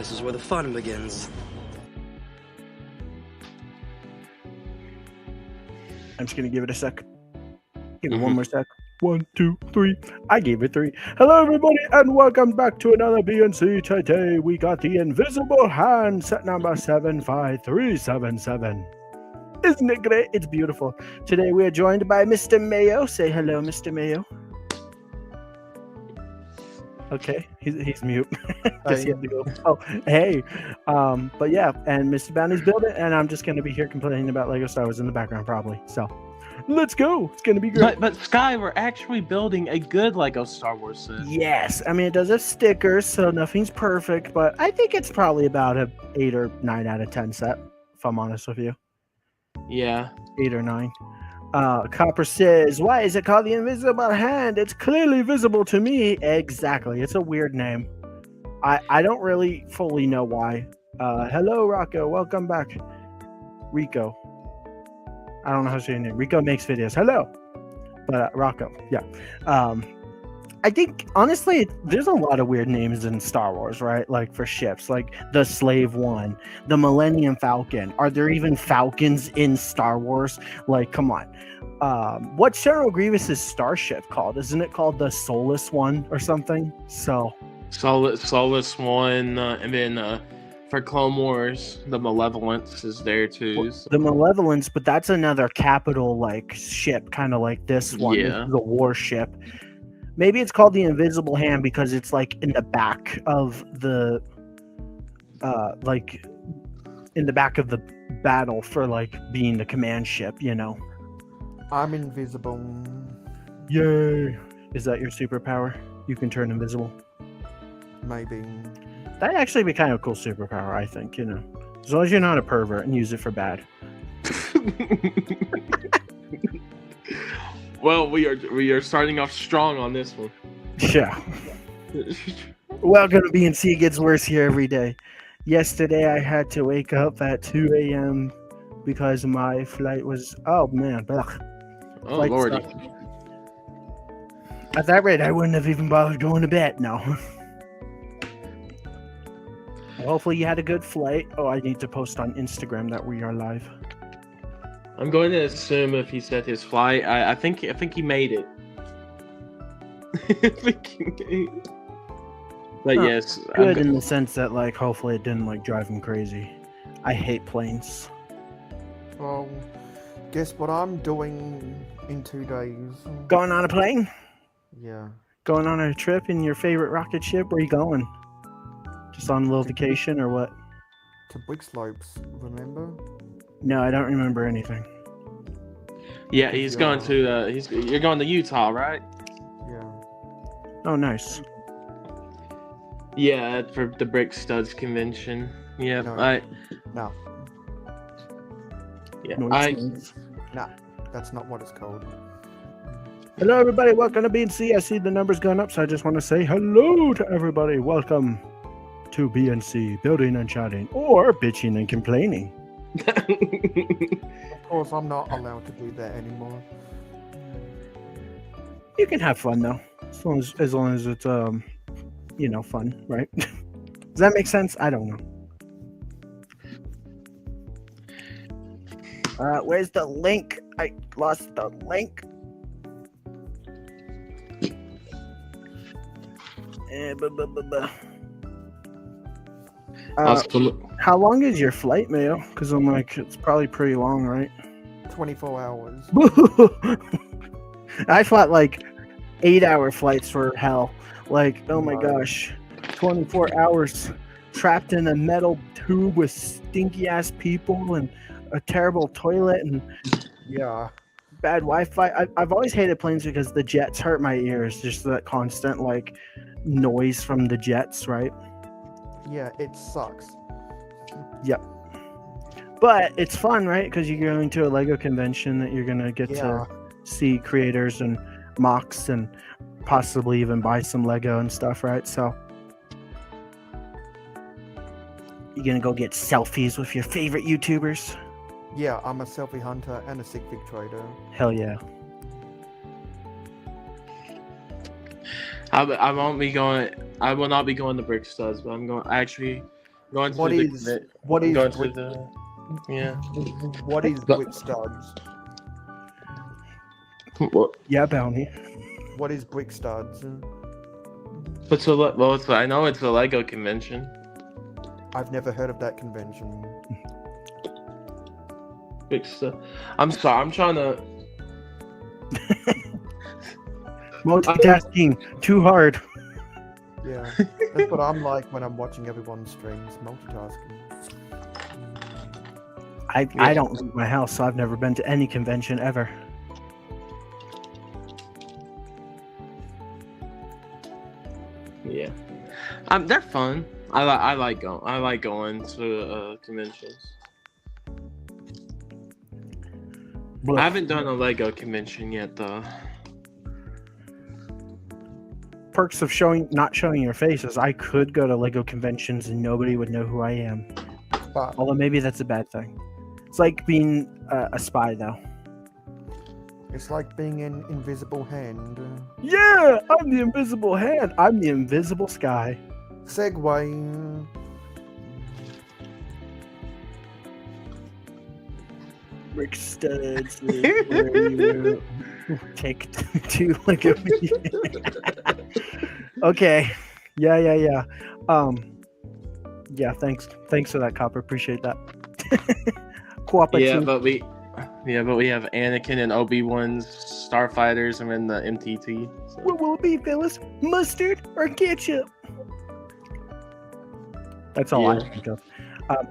This is where the fun begins. I'm just gonna give it a sec. Give me one more sec. 1, 2, 3. I gave it 3. Hello, everybody, and welcome back to another BNC. Today we got the invisible hand, set number 75377. Isn't it great? It's beautiful. Today we are joined by Mr. Mayo. Say hello, Mr. Mayo. Okay, he's mute. Guess he had to go. Oh, hey. But yeah, and Mr. Bounty's building, and I'm just gonna be here complaining about Lego Star Wars in the background, probably. So, let's go. It's gonna be great. But Sky, we're actually building a good Lego Star Wars set. Yes, I mean it does have stickers, so nothing's perfect, but I think it's probably about a 8 or 9 out of 10 set. If I'm honest with you, Yeah. 8 or 9. Copper says, "Why is it called the Invisible Hand? It's clearly visible to me." Exactly. It's a weird name. I don't really fully know why. Hello, Rocco. Welcome back, Rico. I don't know how to say your name. Rico makes videos. Hello, but Rocco. Yeah. I think honestly, there's a lot of weird names in Star Wars, right? Like for ships, like the Slave One, the Millennium Falcon. Are there even Falcons in Star Wars? Like, come on. What's General Grievous's starship called? Isn't it called the Soulless One or something? So, Solus one, and then for Clone Wars, the Malevolence is there too. So. The Malevolence, but that's another capital like ship, kind of like this one. Yeah. This is a warship. Maybe it's called the Invisible Hand because it's like in the back of the, like in the back of the battle for like being the command ship, you know. I'm invisible. Yay! Is that your superpower? You can turn invisible. Maybe. That'd actually be kind of a cool superpower, I think. You know, as long as you're not a pervert and use it for bad. Well, we are starting off strong on this one. Yeah. Welcome to BNC. It gets worse here every day. Yesterday I had to wake up at 2 a.m. because my flight was. Oh man, blech. Oh Flight lordy. sucked. At that rate, I wouldn't have even bothered going to bed. No. Well, hopefully you had a good flight. Oh, I need to post on Instagram that we are live. I'm going to assume if he set his flight, I think he made it. But Huh. yes, Good in the sense that, like, hopefully it didn't like drive him crazy. I hate planes. Well, guess what I'm doing in 2 days? Going on a plane? Yeah. Going on a trip in your favorite rocket ship? Where are you going? Just on a little vacation or what? To Big Slopes, remember? No, I don't remember anything. Yeah, he's going to. You're going to Utah, right? Yeah. Oh, nice. Yeah, for the Brick Studs convention. Yeah, No. No, Nice. that's not what it's called. Hello, everybody. Welcome to BNC. I see the numbers going up, so I just want to say hello to everybody. Welcome to BNC, building and chatting, or bitching and complaining. Of course, I'm not allowed to do that anymore. You can have fun though, as long as it's you know, fun, right? Does that make sense? I don't know. Where's the link? I lost the link. How long is your flight, Mayo? Because I'm like, it's probably pretty long, right? 24 hours. I thought like 8-hour flights for hell. Like, oh my gosh, 24 hours trapped in a metal tube with stinky ass people and a terrible toilet and Yeah. bad Wi-Fi. I've always hated planes because the jets hurt my ears. Just that constant like noise from the jets, right? Yeah, it sucks. Yep. But it's fun, right? Because you're going to a Lego convention that you're gonna get to see creators and mocks and possibly even buy some Lego and stuff, right? So you're gonna go get selfies with your favorite YouTubers. Yeah, I'm a selfie hunter and a sick pig trader. Hell yeah. I won't be going. I will not be going to Brick Studs, but I'm going. Actually, Going to What the is conven- what is going to brick, the yeah. what is But- brick studs? Well, Yeah, Bounty. What is brick studs? I know it's a Lego convention. I've never heard of that convention. Big stuff. I'm sorry. I'm trying to. Multitasking too hard. Yeah, that's what I'm like when I'm watching everyone's streams, multitasking. I don't leave my house, so I've never been to any convention ever. Yeah. They're fun. I like going to conventions. I haven't done a Lego convention yet, though. Perks of not showing your faces. I could go to Lego conventions and nobody would know who I am. But Although maybe that's a bad thing. It's like being a spy, though. it's like being an invisible hand. Yeah, I'm the invisible hand. I'm the invisible sky. Segway. Rick Studs. Where you take two Lego. Okay. Yeah. Yeah. Thanks for that, Copper. Appreciate that. Yeah, but we have Anakin and Obi-Wan's starfighters and then the MTT. So. What will it be, Phyllis? Mustard or ketchup? That's all I Yeah. think of.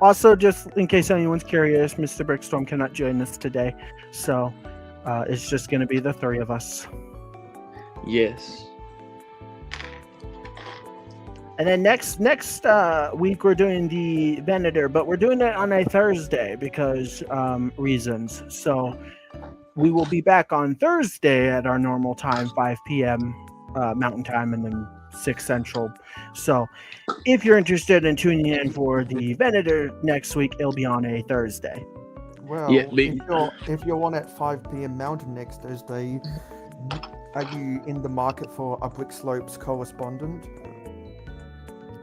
Also, just in case anyone's curious, Mr. Brickstorm cannot join us today, so it's just going to be the three of us. Yes. And then next week we're doing the Venator, but we're doing it on a Thursday because reasons. So we will be back on Thursday at our normal time, 5 p.m. Mountain Time, and then 6 Central. So if you're interested in tuning in for the Venator next week, it'll be on a Thursday. Well, Yeah, if you're on at 5 p.m. Mountain next Thursday, are you in the market for a Brick Slopes correspondent?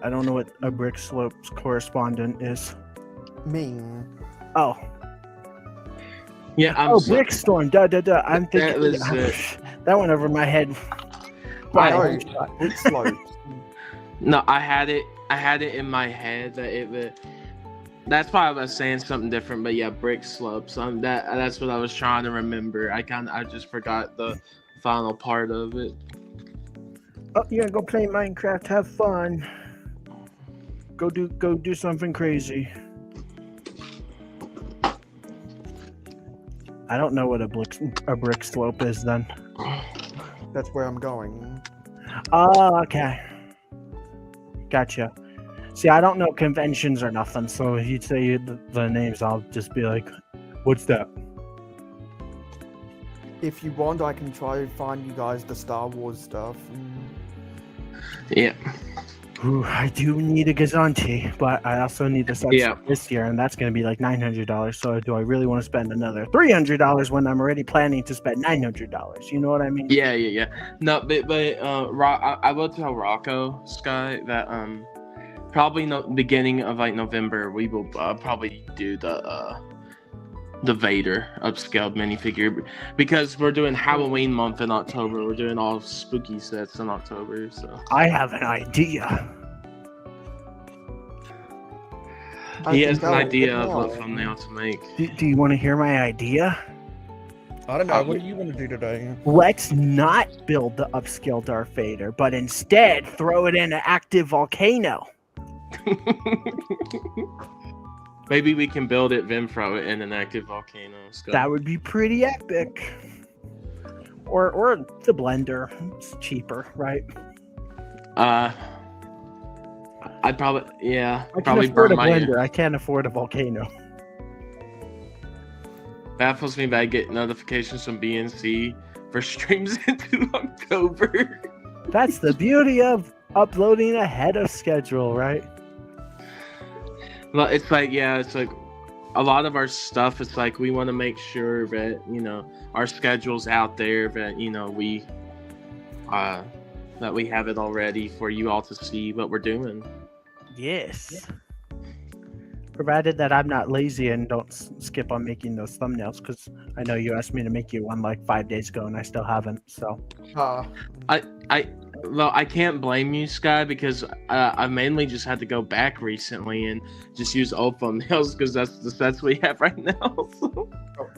I don't know what a Brick Slopes correspondent is. Mean. Oh, Yeah, Brickstorm. Duh. I'm thinking was that went over my head. I- Brick Slopes. No, I had it in my head that that's why I was saying something different, but yeah, brick slopes. That's what I was trying to remember. I just forgot the final part of it. Oh, yeah, go play Minecraft, have fun. Go do something crazy. I don't know what a brick slope is then. That's where I'm going. Oh, okay. Gotcha. See, I don't know conventions or nothing, so if you say the names, I'll just be like, what's that? If you want, I can try and find you guys the Star Wars stuff. Yeah. Ooh, I do need a Gazanti, but I also need the sets this year, and that's going to be like $900. So do I really want to spend another $300 when I'm already planning to spend $900? You know what I mean? Yeah. No, but I will tell Rocco Sky that probably beginning of like November we will probably do the Vader upscaled minifigure because we're doing Halloween month in October. We're doing all spooky sets in October. So I have an idea. He has an idea of what thumbnail to make. Do you want to hear my idea? I don't know. What do you want to do today? Let's not build the upscale Darth Vader, but instead throw it in an active volcano. Maybe we can build it, then throw it in an active volcano. Scott. That would be pretty epic. Or the blender. It's cheaper, right? I'd probably I can probably afford burn a my blender. I can't afford a volcano. baffles me that I get notifications from BNC for streams into October. That's the beauty of uploading ahead of schedule, right? Well, it's like a lot of our stuff. It's like we want to make sure that our schedule's out there, that we that we have it all ready for you all to see what we're doing. Yes. Provided that I'm not lazy and don't skip on making those thumbnails, because I know you asked me to make you one like 5 days ago and I still haven't. So Well, I can't blame you, Sky, because I mainly just had to go back recently and just use old thumbnails because that's the sets we have right now. So.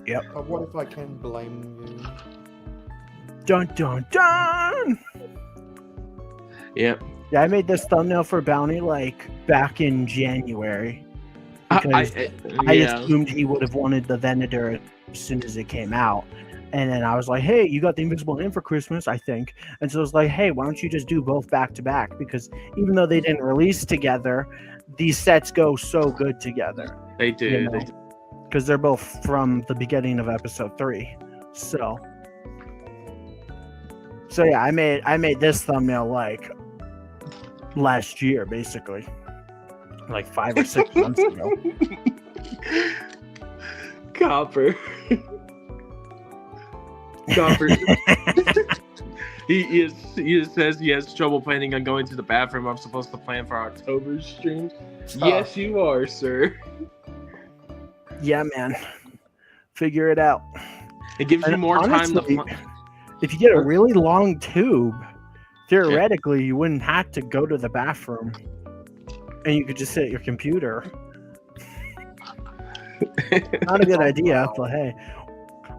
Yep. What if I can blame you? Dun dun dun. Yep. Yeah, I made this thumbnail for Bounty like back in January. Because I assumed he would have wanted the Venator as soon as it came out. And then I was like, hey, you got the Invisible Imp for Christmas, I think. And so I was like, hey, why don't you just do both back to back? Because even though they didn't release together, these sets go so good together. They do. You know? Because they're both from the beginning of episode 3. So yeah, I made this thumbnail like last year, basically. Like 5 or 6 months ago. Copper. he says he has trouble planning on going to the bathroom. I'm supposed to plan for October's streams. Yes, you are, sir. Yeah, man. Figure it out. It gives you more time to. If you get a really long tube, theoretically, you wouldn't have to go to the bathroom, and you could just sit at your computer. Not a good idea, but hey.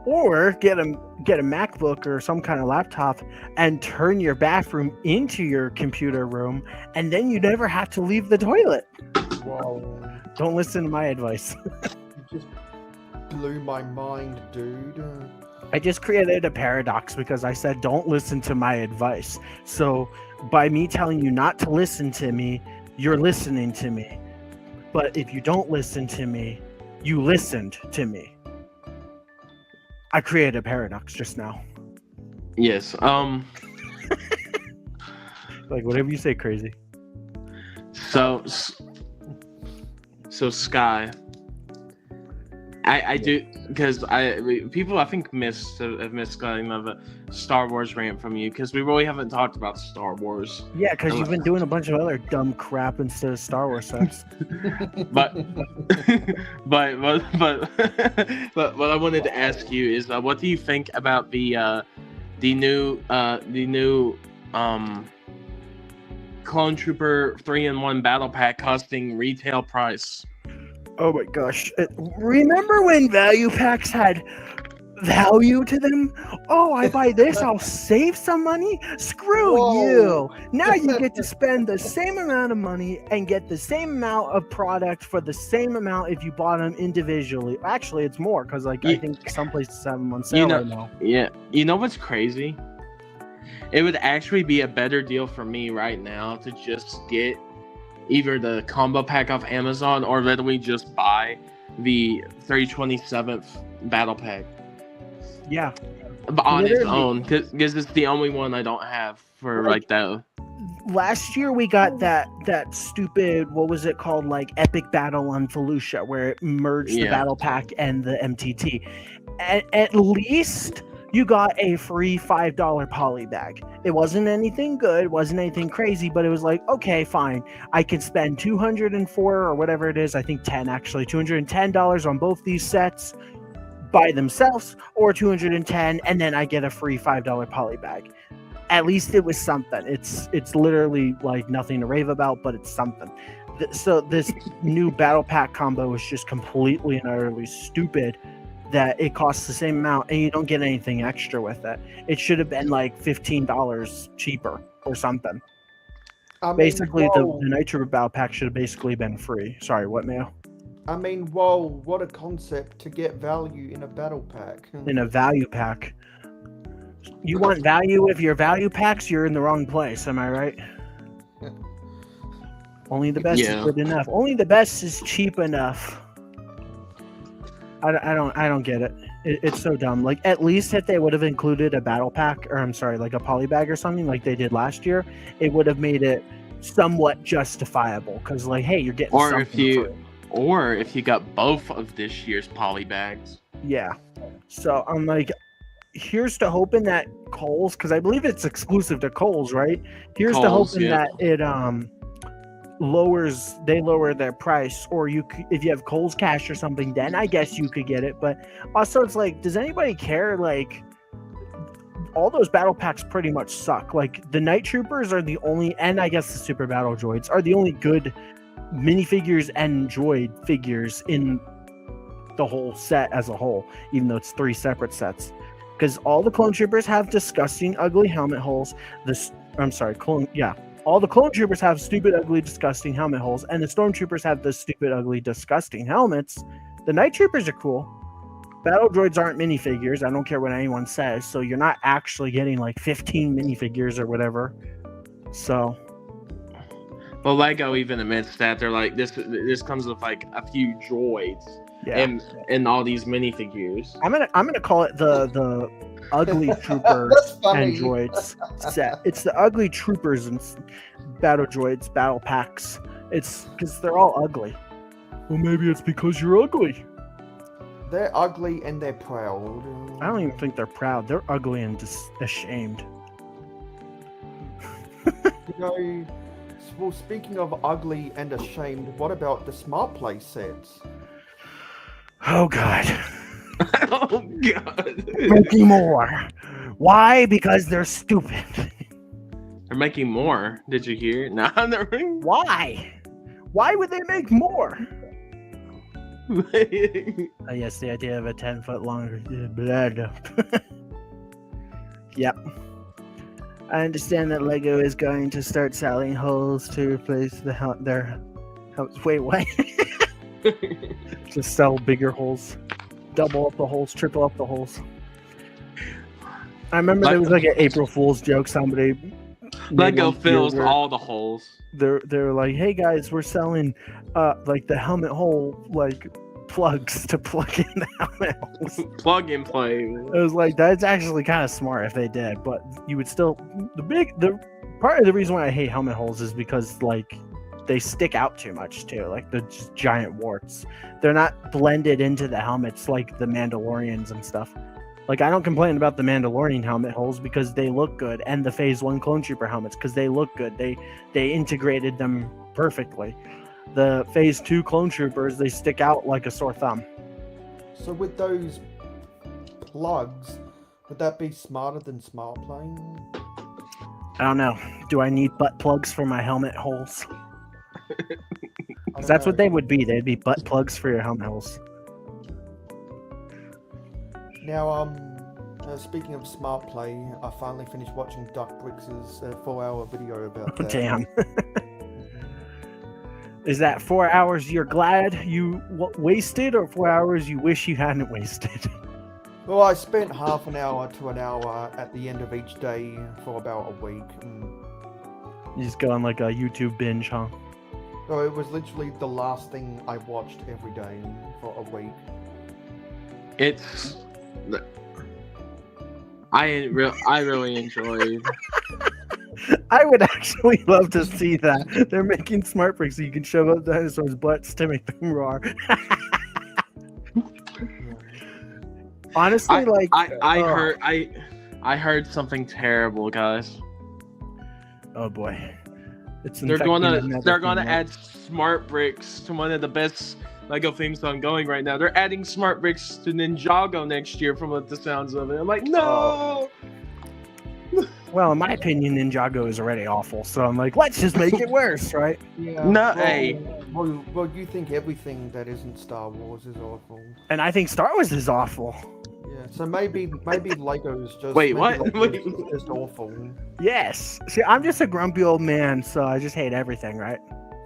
Or get a MacBook or some kind of laptop and turn your bathroom into your computer room, and then you never have to leave the toilet. Whoa. Don't listen to my advice. You just blew my mind, dude. I just created a paradox because I said don't listen to my advice. So by me telling you not to listen to me, you're listening to me. But if you don't listen to me, you listened to me. I created a paradox just now. Yes. Like whatever you say, crazy. So Sky, I do because people I think have missed kind of a Star Wars rant from you because we really haven't talked about Star Wars. Yeah, because you've been doing a bunch of other dumb crap instead of Star Wars sets. but what I wanted to ask you is what do you think about the new Clone Trooper 3-in-1 battle pack costing retail price? Oh my gosh. Remember when value packs had value to them? Oh, I buy this, I'll save some money? Screw you. Now you get to spend the same amount of money and get the same amount of product for the same amount if you bought them individually. Actually, it's more because I think some places have them on sale right now. Yeah. You know what's crazy? It would actually be a better deal for me right now to just get either the combo pack off Amazon or literally just buy the 327th battle pack. Yeah. On its own, because it's the only one I don't have for like that. Last year we got that stupid, what was it called, like Epic Battle on Felucia, where it merged the battle pack and the MTT. At least you got a free $5 poly bag. It wasn't anything good, wasn't anything crazy, but it was like, okay, fine. I can spend $204 or whatever it is, I think $210 on both these sets by themselves, or $210, and then I get a free $5 poly bag. At least it was something. It's literally like nothing to rave about, but it's something. So this new battle pack combo is just completely and utterly stupid that it costs the same amount and you don't get anything extra with it. It should have been like $15 cheaper or something. Basically, the Nitro battle pack should have basically been free. Sorry, what, Mayo? I mean, whoa, what a concept to get value in a battle pack. In a value pack. You want value with your value packs, you're in the wrong place, am I right? Only the best is good enough. Only the best is cheap enough. I don't get it. It's so dumb. Like, at least if they would have included a battle pack, or I'm sorry, like a poly bag or something like they did last year, it would have made it somewhat justifiable. Because, like, hey, you're getting something Or if you got both of this year's poly bags. Yeah. So I'm like, here's to hoping that Kohl's, because I believe it's exclusive to Kohl's, right? Here's to hoping that it lower their price, or if you have Kohl's Cash or something, then I guess you could get it. But also, it's like, does anybody care? Like, all those battle packs pretty much suck. Like, the Night Troopers are the only, and I guess the Super Battle Droids are the only good minifigures and droid figures in the whole set as a whole, even though it's 3 separate sets. Because all the Clone Troopers have disgusting, ugly helmet holes. All the Clone Troopers have stupid, ugly, disgusting helmet holes, and the Stormtroopers have the stupid, ugly, disgusting helmets. The Night Troopers are cool. Battle droids aren't minifigures. I don't care what anyone says. So you're not actually getting like 15 minifigures or whatever. So, well, Lego even admits that they're like this comes with like a few droids and all these minifigures. I'm gonna call it the Ugly Troopers and Droids set. It's the Ugly Troopers and Battle Droids battle packs. It's because they're all ugly. Well, maybe it's because you're ugly. They're ugly and they're proud. I don't even think they're proud. They're ugly and ashamed. Well, speaking of ugly and ashamed, what about the Smart Play sets? Oh, God. Oh, God. Making more. Why? Because they're stupid. They're making more. Did you hear? No, they're Why? Why would they make more? Yes, the idea of a 10-foot longer blood. Yep. I understand that Lego is going to start selling holes to replace their house. Wait, what? Just sell bigger holes. Double up the holes, triple up the holes. I remember there was like an April Fool's joke. Somebody Lego fills all the holes. They're like, hey guys, we're selling like the helmet hole like plugs to plug in the helmet holes. Plug and play. It was like, that's actually kind of smart if they did, but you would still the part of the reason why I hate helmet holes is because like they stick out too much too, like they're just giant warts. They're not blended into the helmets like the Mandalorians and stuff. Like, I don't complain about the Mandalorian helmet holes because they look good, and the Phase 1 Clone Trooper helmets because they look good. They integrated them perfectly. The Phase 2 Clone Troopers, they stick out like a sore thumb. So with those plugs, would that be smarter than Smart Plane? I don't know. Do I need butt plugs for my helmet holes? Because that's what they would be. They'd be butt plugs for your helmet holes. Now, speaking of Smart Play, I finally finished watching Duck Bricks' 4-hour video about that. Damn. Is that 4 hours you're glad you wasted, or 4 hours you wish you hadn't wasted? Well, I spent half an hour to an hour at the end of each day for about a week. You just go on like a YouTube binge, huh? So it was literally the last thing I watched every day for a week. It's... I really enjoyed. I would actually love to see that. They're making smart bricks so you can shove up dinosaurs' butts to make them roar. Honestly, I heard something terrible, guys. Oh boy, they're gonna add smart bricks to one of the best Lego theme song going right now. They're adding smart bricks to Ninjago next year, from what the sounds of it. I'm like, no. Well, in my opinion, Ninjago is already awful, so I'm like, let's just make it worse, right? Yeah. No, Well, you think everything that isn't Star Wars is awful. And I think Star Wars is awful. Yeah, so maybe Lego's just... Wait, what? Lego's just awful. Yes. See, I'm just a grumpy old man, so I just hate everything, right?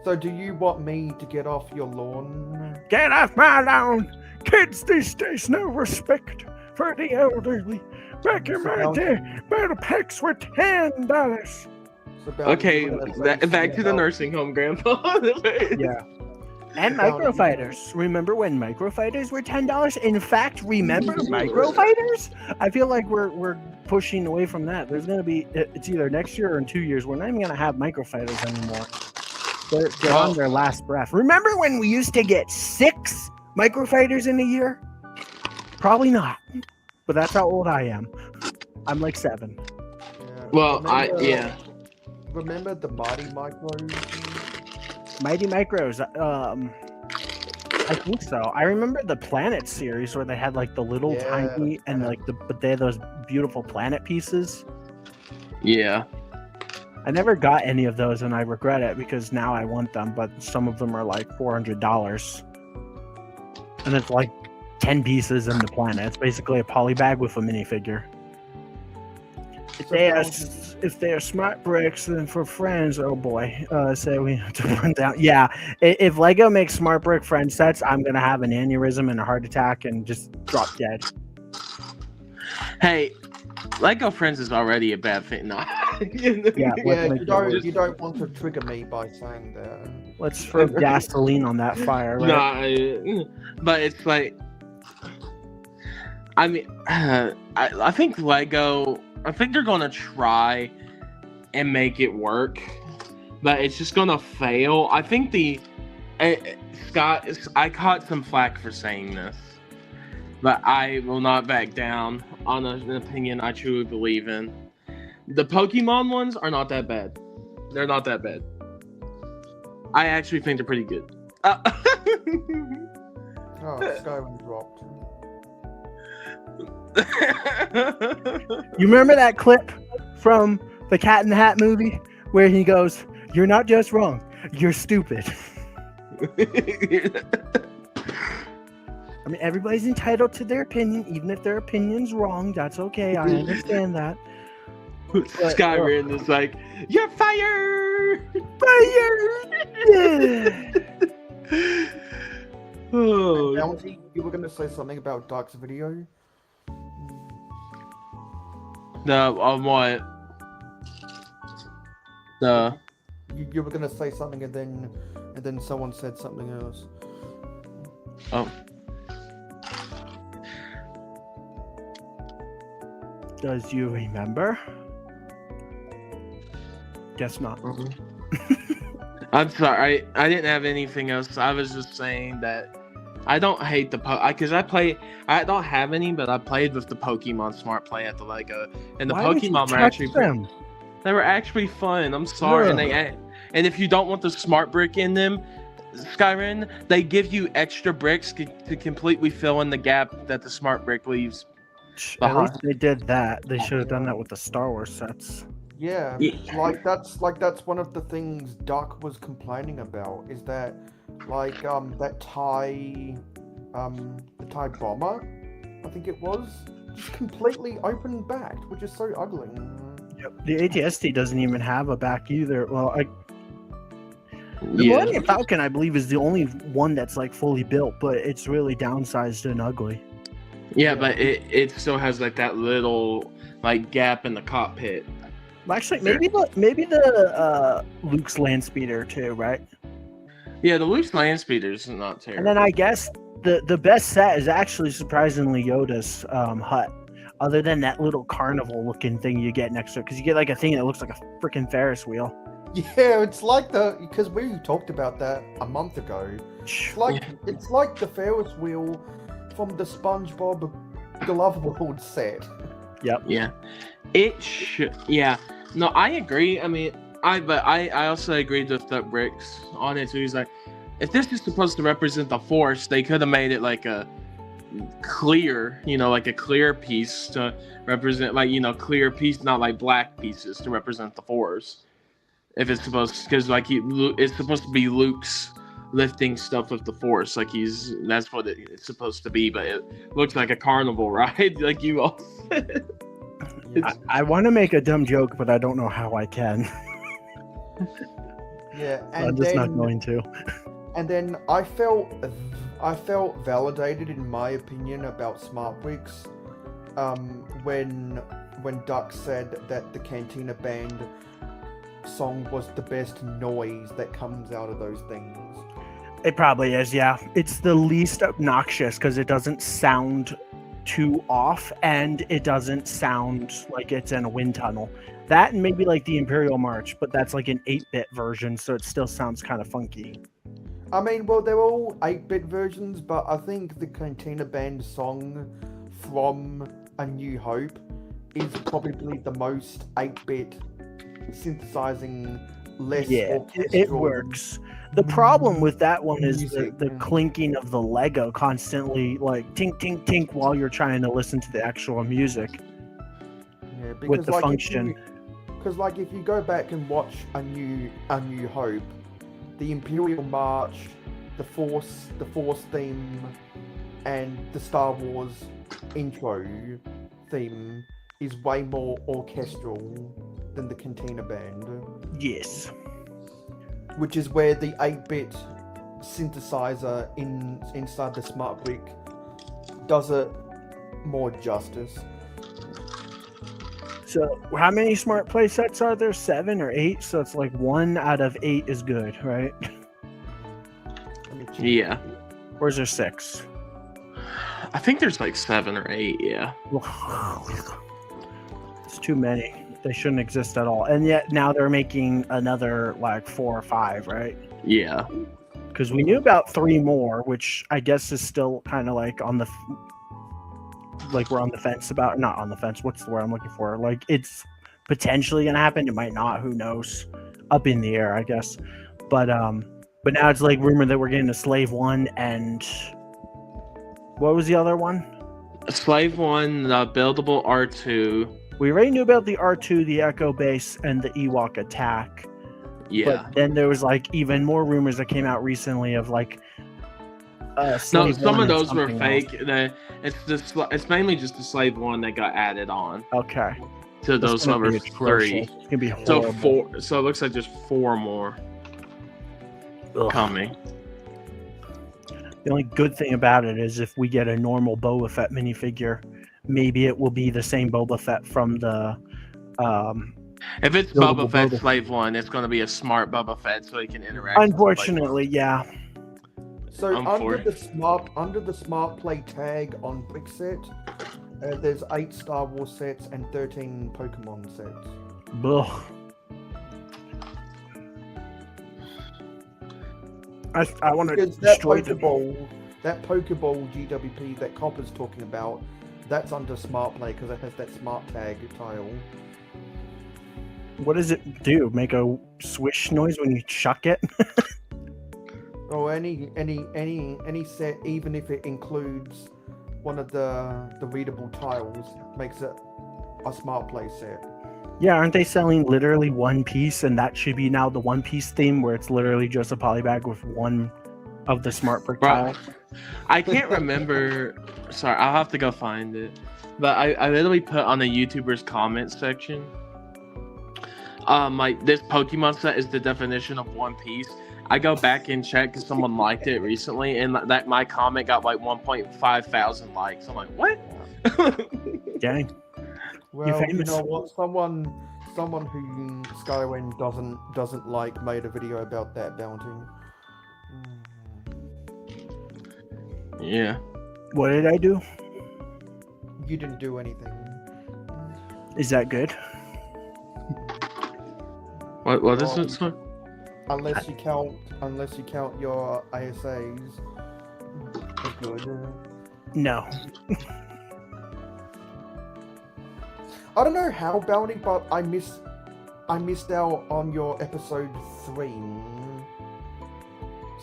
So do you want me to get off your lawn? Get off my lawn! Kids these days no respect for the elderly. Back in my day, battle packs were $10. Okay, back to the nursing home, Grandpa. Yeah. And microfighters. Remember when microfighters were $10? In fact, remember microfighters? I feel like we're pushing away from that. There's gonna be, it's either next year or in 2 years. We're not even gonna have microfighters anymore. They're on their last breath. Remember when we used to get 6 microfighters in a year? Probably not. But that's how old I am. I'm like 7. Yeah. Well, Remember the Mighty Micros? Mighty Micros. I think so. I remember the Planet series where they had like the little Yeah, tiny and like but they had those beautiful planet pieces. Yeah. I never got any of those, and I regret it because now I want them. But some of them are like $400, and it's like 10 pieces in the planet. It's basically a polybag with a minifigure. If they are smart bricks, then for friends, oh boy, say we have to run down. Yeah, if Lego makes smart brick friend sets, I'm gonna have an aneurysm and a heart attack and just drop dead. Hey, Lego Friends is already a bad thing. No. Yeah, you don't want to trigger me by saying that. Let's throw gasoline on that fire, right? No, but it's like, I mean, I think Lego. I think they're gonna try and make it work, but it's just gonna fail. I think Scott. I caught some flack for saying this, but I will not back down on an opinion I truly believe in. The Pokemon ones are not that bad. They're not that bad. I actually think they're pretty good. Oh, Skyrim dropped. You remember that clip from the Cat in the Hat movie where he goes, "You're not just wrong, you're stupid." I mean, everybody's entitled to their opinion, even if their opinion's wrong. That's okay. I understand that. Skyrim is like, "You're fired! Fire!" Oh. Bounty, you were gonna say something about Dark's video? No, on what? The You were gonna say something and then someone said something else. oh. Does you remember? Guess not. I'm sorry. I didn't have anything else. I was just saying that I don't hate the because I don't have any, but I played with the Pokemon Smart Play at the Lego, and the Why would you Pokemon were touch actually them? they were actually fun. I'm sorry, Yeah. and if you don't want the Smart Brick in them, Skyrim, they give you extra bricks to completely fill in the gap that the Smart Brick leaves. At least they did that. They should have done that with the Star Wars sets. Yeah, Yeah. that's one of the things Duck was complaining about, is that that the TIE bomber, I think it was, just completely open backed, which is so ugly. Yep. The ATST doesn't even have a back either. Well, the Yeah. Millennium Falcon, I believe, is the only one that's like fully built, but it's really downsized and ugly. Yeah, but it still has like that little like gap in the cockpit. Well, actually, maybe the Luke's land speeder too, right? Yeah, the Luke's land speeder's not terrible. And then I guess the best set is actually surprisingly Yoda's hut. Other than that little carnival looking thing you get next to it, because you get like a thing that looks like a freaking Ferris wheel. Yeah, it's like because we talked about that a month ago. It's like the Ferris wheel from the SpongeBob Glove World set. Yep. Yeah, it should. Yeah, no, I agree. I mean, I also agreed with the bricks on it too. He's like, if this is supposed to represent the Force, they could have made it like a clear, like a clear piece to represent, like, clear piece, not like black pieces to represent the Force. If it's supposed, because like it's supposed to be Luke's lifting stuff with the Force, like that's what it's supposed to be, but it looks like a carnival ride, like you all said. I want to make a dumb joke, but I don't know how I can. Yeah, and I'm just not going to. And then I felt validated in my opinion about Smart Bricks when Duck said that the Cantina Band song was the best noise that comes out of those things. It probably is, yeah. It's the least obnoxious because it doesn't sound too off, and it doesn't sound like it's in a wind tunnel. That and maybe like the Imperial March, but that's like an 8-bit version, so it still sounds kind of funky. I mean, well, they're all 8-bit versions, but I think the Cantina Band song from A New Hope is probably the most 8-bit synthesizing, less orchestral. It works. The problem with that one is Music, the yeah. clinking of the Lego constantly, like tink tink tink, while you're trying to listen to the actual music Yeah, because with the like function. because like if you go back and watch a New Hope, the Imperial March, the Force theme, and the Star Wars intro theme is way more orchestral than the Cantina Band, Yes. which is where the 8-bit synthesizer inside the Smart Brick does it more justice. So how many smart play sets are there? 7 or 8? So it's like 1 out of 8 is good, right? Let me check. Yeah. Or is there 6? I think there's like 7 or 8, yeah. It's too many. They shouldn't exist at all. And yet now they're making another like 4 or 5, right? Yeah. Because we knew about 3 more, which I guess is still kind of like on the like we're on the fence about. Not on the fence. What's the word I'm looking for? Like it's potentially gonna happen. It might not. Who knows? Up in the air, I guess. But now it's like rumored that we're getting a Slave 1 and what was the other one? Slave 1, the buildable R2. We already knew about the R2, the Echo Base, and the Ewok Attack. Yeah. But then there was like even more rumors that came out recently of like No, Slave some 1 of and those were something fake. It's mainly just the Slave 1 that got added on else. Okay. to It's those gonna other be 3. atrocious. It's gonna be So horrible. so it looks like there's 4 more Ugh. coming. The only good thing about it is if we get a normal Boba Fett minifigure, maybe it will be the same Boba Fett from the If it's buildable Boba Fett Boba Slave 1, it's going to be a smart Boba Fett so he can interact with Unfortunately, yeah. So I'm under for the smart play tag on Brickset, there's 8 Star Wars sets and 13 Pokemon sets. Ugh. I want to Because that destroy them. Pokeball GWP that Copper's talking about, that's under smart play because it has that smart tag tile. What does it do? Make a swish noise when you chuck it? Or any set, even if it includes one of the readable tiles, makes it a smart play set. Yeah, aren't they selling literally one piece, and that should be now the One Piece theme, where it's literally just a polybag with one of the smart brick Right. tiles? I can't remember. Sorry, I'll have to go find it. But I literally put on the YouTuber's comments section. Like this Pokemon set is the definition of One Piece. I go back and check because someone liked it recently, and that my comment got like 1.5 thousand likes. I'm like, what? Dang. Well, you famous. know what? Someone who Skywind doesn't like made a video about that bounty. Yeah. What did I do? You didn't do anything. Is that good? What is it? Sir? Unless you count your ASAs. That's good. No. I don't know how bounty, but I missed out on your episode 3.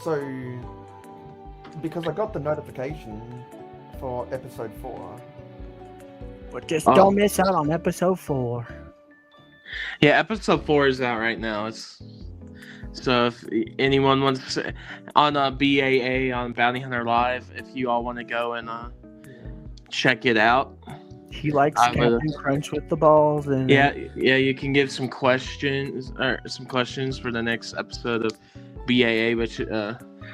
So because I got the notification for episode 4. But just don't miss out on episode 4. Yeah, episode 4 is out right now. So if anyone wants to, on BAA on Bounty Hunter Live, if you all want to go and check it out. He likes Captain Crunch with the balls, and yeah, you can give some questions for the next episode of BAA, which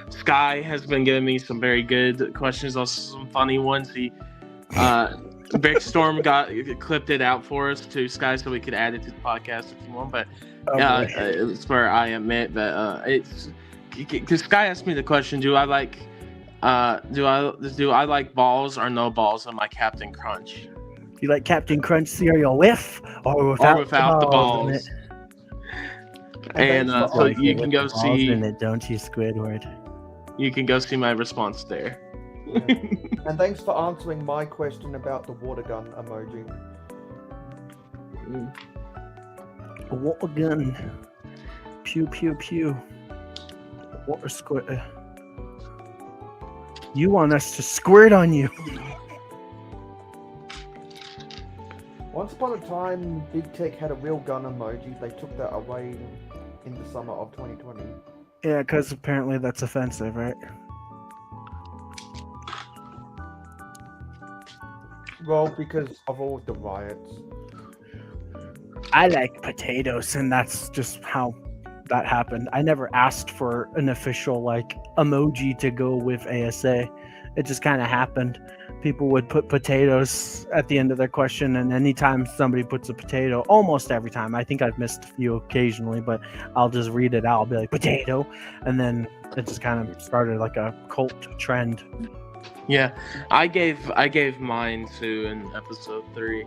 Sky has been giving me some very good questions, also some funny ones. He Brickstorm clipped it out for us to Sky so we could add it to the podcast if you want, but it's where I admit that it's because Sky asked me the question: do I like balls or no balls on my Captain Crunch? You like Captain Crunch cereal with or without the balls? In it? And so you can go see in it, don't you, Squidward? You can go see my response there. Yeah. And thanks for answering my question about the water gun emoji. A water gun. Pew pew pew. What squirt? You want us to squirt on you? Once upon a time, Big Tech had a real gun emoji. They took that away in the summer of 2020. Yeah, because apparently that's offensive, right? Well, because of all the riots. I like potatoes, and that's just how that happened. I never asked for an official like emoji to go with ASA. It just kind of happened. People would put potatoes at the end of their question, and anytime somebody puts a potato, almost every time, I think I've missed a few occasionally, but I'll just read it out. I'll be like, potato, and then it just kind of started like a cult trend. Yeah, I gave mine to in episode 3.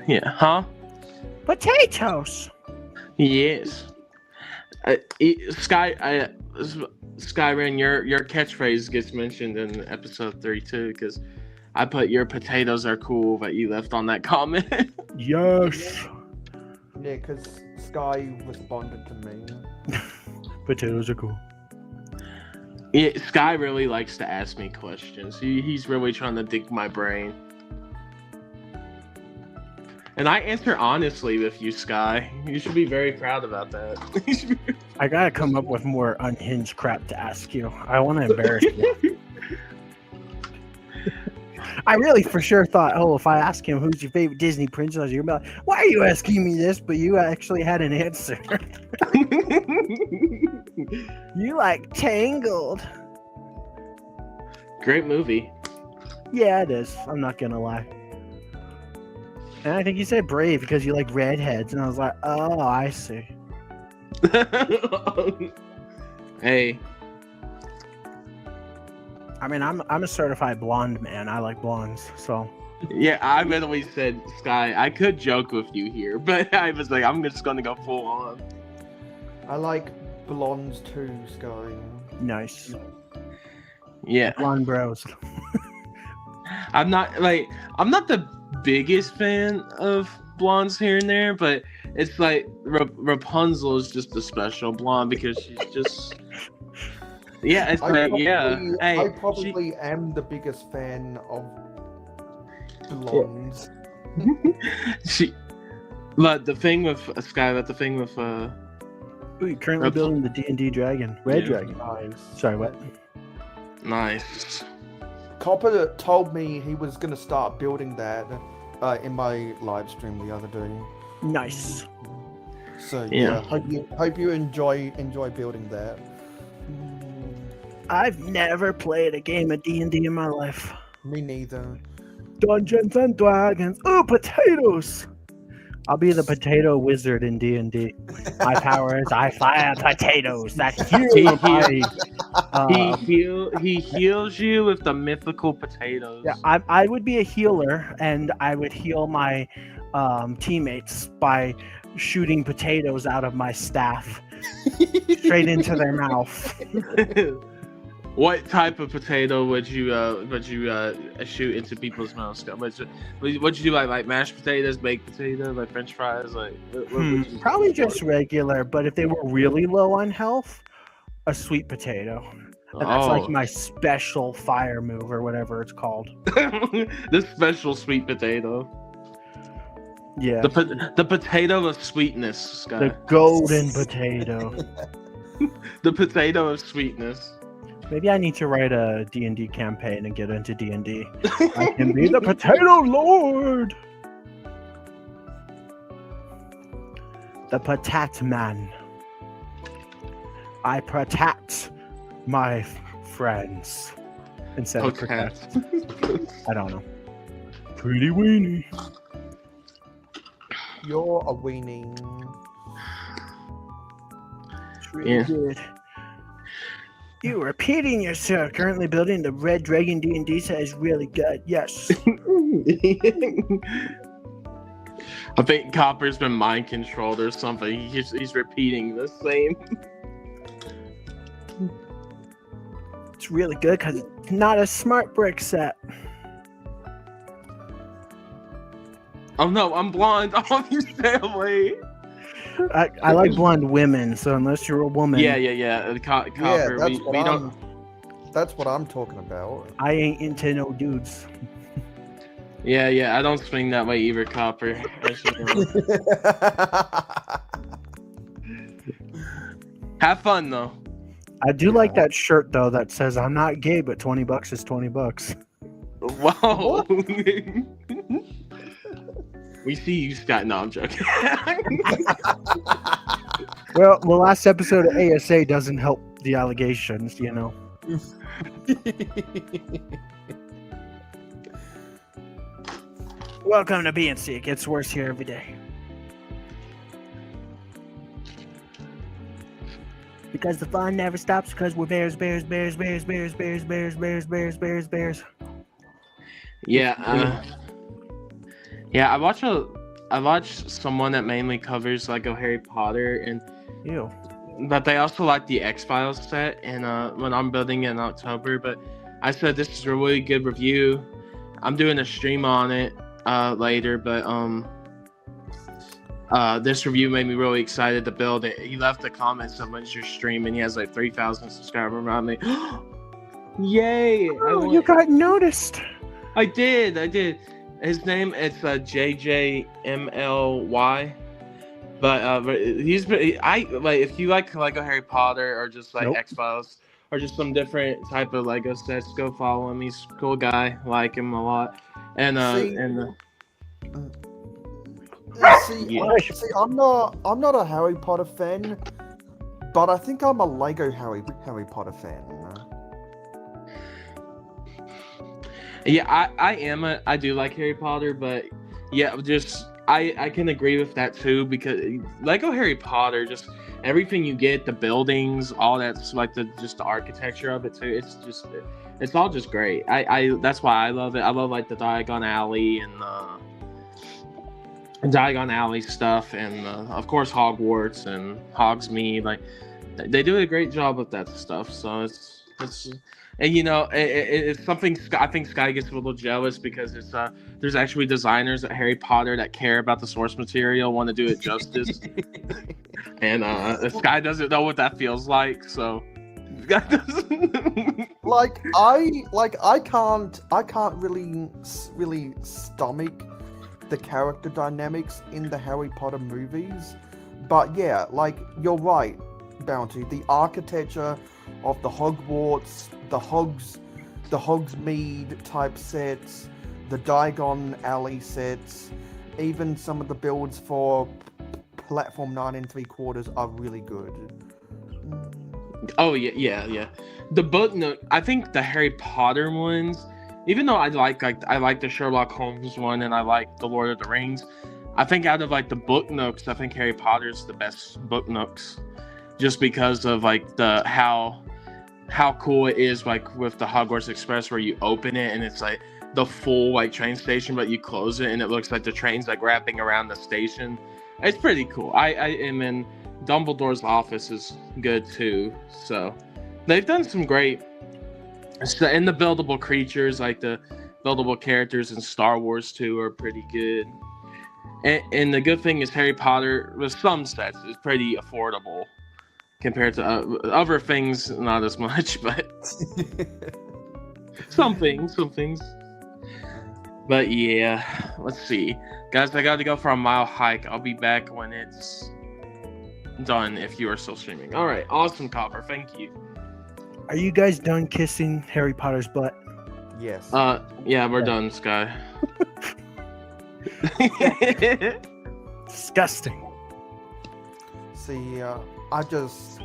Yeah, huh? Potatoes. Yes. Skyrim, your catchphrase gets mentioned in episode 3 too, because I put your potatoes are cool, but you left on that comment. Yes. Yeah, because Sky responded to me. Potatoes are cool. Yeah, Sky really likes to ask me questions. He's really trying to dig my brain. And I answer honestly with you, Sky. You should be very proud about that. I gotta come up with more unhinged crap to ask you. I want to embarrass you. I really for sure thought, oh, if I ask him who's your favorite Disney princess, you're about, why are you asking me this? But you actually had an answer. You like Tangled. Great movie. Yeah, it is. I'm not gonna lie. And I think you said Brave because you like redheads, and I was like, oh, I see. Hey. I mean, I'm a certified blonde man. I like blondes, so. Yeah, I literally said, Sky, I could joke with you here, but I was like, I'm just gonna go full on. I like blondes too, Sky. Nice. Yeah. Blonde bros. I'm not the biggest fan of blondes here and there, but it's like Rapunzel is just a special blonde because she's just yeah, it's I probably am the biggest fan of blondes. But the thing with Skylar, Ooh, you're currently building the D&D dragon. Red dragon. Nice. Sorry, what? Nice. Copper told me he was gonna start building that in my live stream the other day. Nice. So yeah, hope you enjoy building that. I've never played a game of D&D in my life. Me neither. Dungeons and Dragons. Ooh, potatoes. I'll be the potato wizard in D&D. My power is I fire potatoes that heal my body. He heals you with the mythical potatoes. Yeah, I would be a healer, and I would heal my teammates by shooting potatoes out of my staff straight into their mouth. What type of potato would you shoot into people's mouths? Would you do like mashed potatoes, baked potato, like French fries, like? What probably just regular, but if they were really low on health, a sweet potato. And that's like my special fire move or whatever it's called. The special sweet potato. Yeah. The potato of sweetness, Scott. The golden potato. The potato of sweetness. Maybe I need to write a D&D campaign and get into D&D. I can be the potato lord. The Patat Man. I protect my friends instead of protect. I don't know. Pretty weenie. You're a weenie. It's really good. You repeating yourself. Currently building the Red Dragon D&D set is really good. Yes. I think Copper's been mind controlled or something. He's repeating the same. It's really good because it's not a smart brick set. Oh no, I'm blind. Oh, you stay away. I like blonde women, so unless you're a woman, Yeah. Copper. Yeah, we don't. that's what I'm talking about. I ain't into no dudes. Yeah. I don't swing that way either, Copper. Have fun though. I do like that shirt though that says I'm not gay, but $20 is $20. Whoa. We see you, Scott. No, I'm joking. Well, the last episode of ASA doesn't help the allegations, you know. Welcome to BNC. It gets worse here every day. Because the fun never stops because we're bears. Yeah. Yeah, I watch someone that mainly covers Lego Harry Potter, and Ew. but they also like the X-Files set, and when I'm building it in October. But I said this is a really good review. I'm doing a stream on it later, but this review made me really excited to build it. He left a comment saying, "When's your stream?" and he has like 3,000 subscribers around me. Yay! Oh, you got noticed. I did. His name is JJMLY, but he's if you like Lego Harry Potter or just like X-Files or just some different type of Lego sets, go follow him. He's a cool guy, like him a lot. And See, I'm not a Harry Potter fan, but I think I'm a Lego Harry Potter fan. Yeah, I do like Harry Potter, but yeah, just I can agree with that too, because Lego Harry Potter, just everything you get, the buildings, all that's like the architecture of it too. It's all just great. I that's why I love it. I love like the Diagon Alley and Diagon Alley stuff, and of course Hogwarts and Hogsmeade. Like they do a great job with that stuff. So it's. And you know, it's something I think Sky gets a little jealous because it's there's actually designers at Harry Potter that care about the source material, want to do it justice, and Sky doesn't know what that feels like. So, I can't really stomach the character dynamics in the Harry Potter movies, but yeah, like you're right, Bounty. The architecture of the Hogwarts, the Hogsmeade type sets, the Diagon Alley sets, even some of the builds for Platform 9 3/4 are really good. Oh yeah. The book nook, I think the Harry Potter ones, even though I like the Sherlock Holmes one and I like the Lord of the Rings, I think out of like the book nooks, I think Harry Potter's the best book nooks, just because of like how cool it is, like with the Hogwarts Express where you open it and it's like the full like train station, but you close it and it looks like the train's like wrapping around the station. It's pretty cool. I am in Dumbledore's office is good too. So they've done some great and the buildable creatures, like the buildable characters in Star Wars 2 are pretty good. And the good thing is Harry Potter with some sets is pretty affordable. Compared to other things, not as much, but some things. But yeah, let's see. Guys, I got to go for a mile hike. I'll be back when it's done if you are still streaming. All right, awesome, Copper. Thank you. Are you guys done kissing Harry Potter's butt? Yes. Yeah, we're done, Sky. Disgusting. See, I just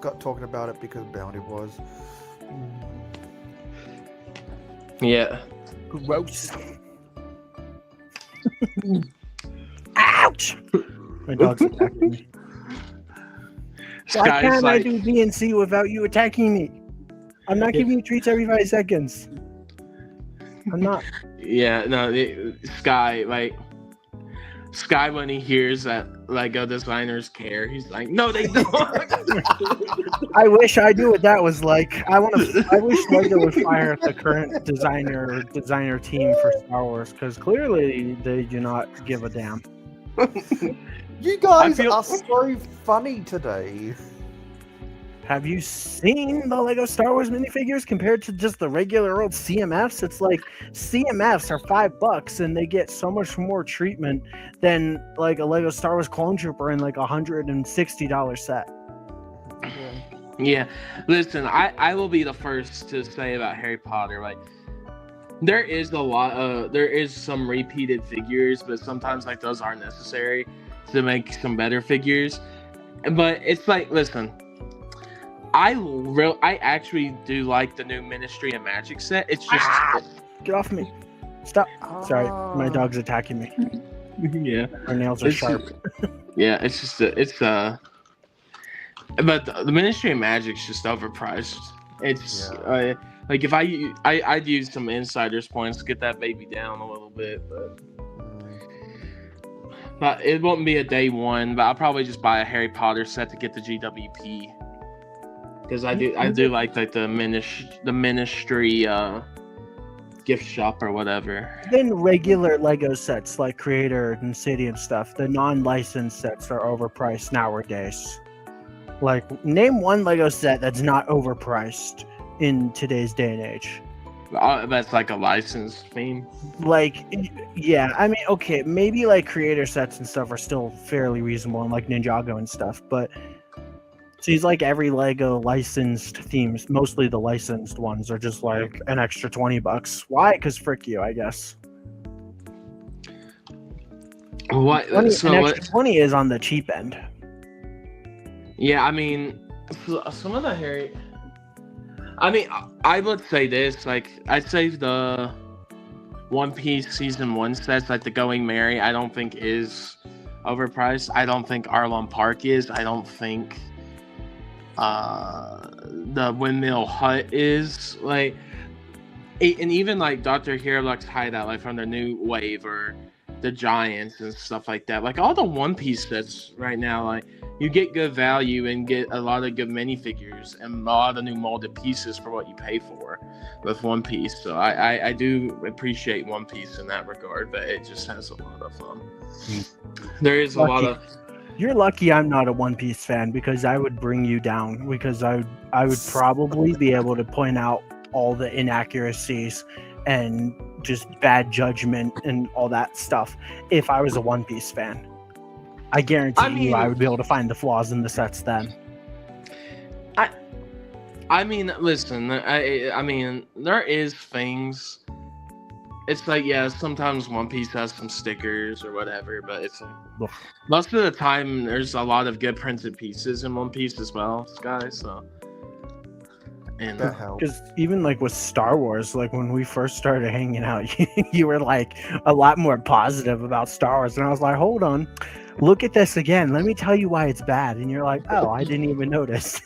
got talking about it because Bounty was. Yeah. Gross. Ouch! My dog's attacking me. Why Sky's can't I like, do DNC without you attacking me? I'm not giving you treats every 5 seconds. I'm not. yeah, no, Sky, when he hears that Lego designers care, he's like, no, they don't. I wish I knew what that was like. I wish Lego would fire the current designer team for Star Wars, because clearly they do not give a damn. You guys feel- are so funny today. Have you seen the Lego Star Wars minifigures compared to just the regular old CMFs? It's like CMFs are $5 and they get so much more treatment than like a Lego Star Wars Clone Trooper in like $160 set. Yeah, listen, I will be the first to say about Harry Potter, like there is some repeated figures, but sometimes like those aren't necessary to make some better figures. But it's like, listen, I actually do like the new Ministry of Magic set. It's just Get off me. Stop. Sorry, my dog's attacking me. yeah, Her nails are It's sharp. yeah, it's just but the Ministry of Magic's just overpriced. It's like if I'd use some insiders points to get that baby down a little bit, but it won't be a day one. But I'll probably just buy a Harry Potter set to get the GWP because I do like the Ministry gift shop or whatever. Then regular Lego sets like Creator and City and stuff, the non-licensed sets are overpriced nowadays. Like, name one Lego set that's not overpriced in today's day and age. That's like a licensed theme. Like, yeah, I mean, okay, maybe like Creator sets and stuff are still fairly reasonable, and like Ninjago and stuff, but seems like every Lego licensed themes, mostly the licensed ones, are just like an extra $20. Why? Because frick you, I guess. What? 20, So an what? extra 20 is on the cheap end. Yeah, I mean, some of the Harry. I mean, I would say this. Like, I'd say the One Piece season 1 sets, like the Going Merry, I don't think is overpriced. I don't think Arlong Park is. I don't think the Windmill Hut is. Like, and even like Dr. Herolux's Hideout, like from the new wave or the Giants and stuff like that. Like all the One Piece sets right now, like you get good value and get a lot of good minifigures and a lot of new molded pieces for what you pay for with One Piece. So I do appreciate One Piece in that regard, but it just has a lot of there is a lot of. You're lucky I'm not a One Piece fan, because I would bring you down, because I would probably be able to point out all the inaccuracies and just bad judgment and all that stuff if I was a One Piece fan. I guarantee I would be able to find the flaws in the sets then. I mean, listen, I mean, there is things. It's like, yeah, sometimes One Piece has some stickers or whatever, but it's like, most of the time there's a lot of good printed pieces in One Piece as well, Sky. So, and because even like with Star Wars, like when we first started hanging out, you were like a lot more positive about Star Wars, and I was like, hold on, look at this again. Let me tell you why it's bad, and you're like, oh, I didn't even notice.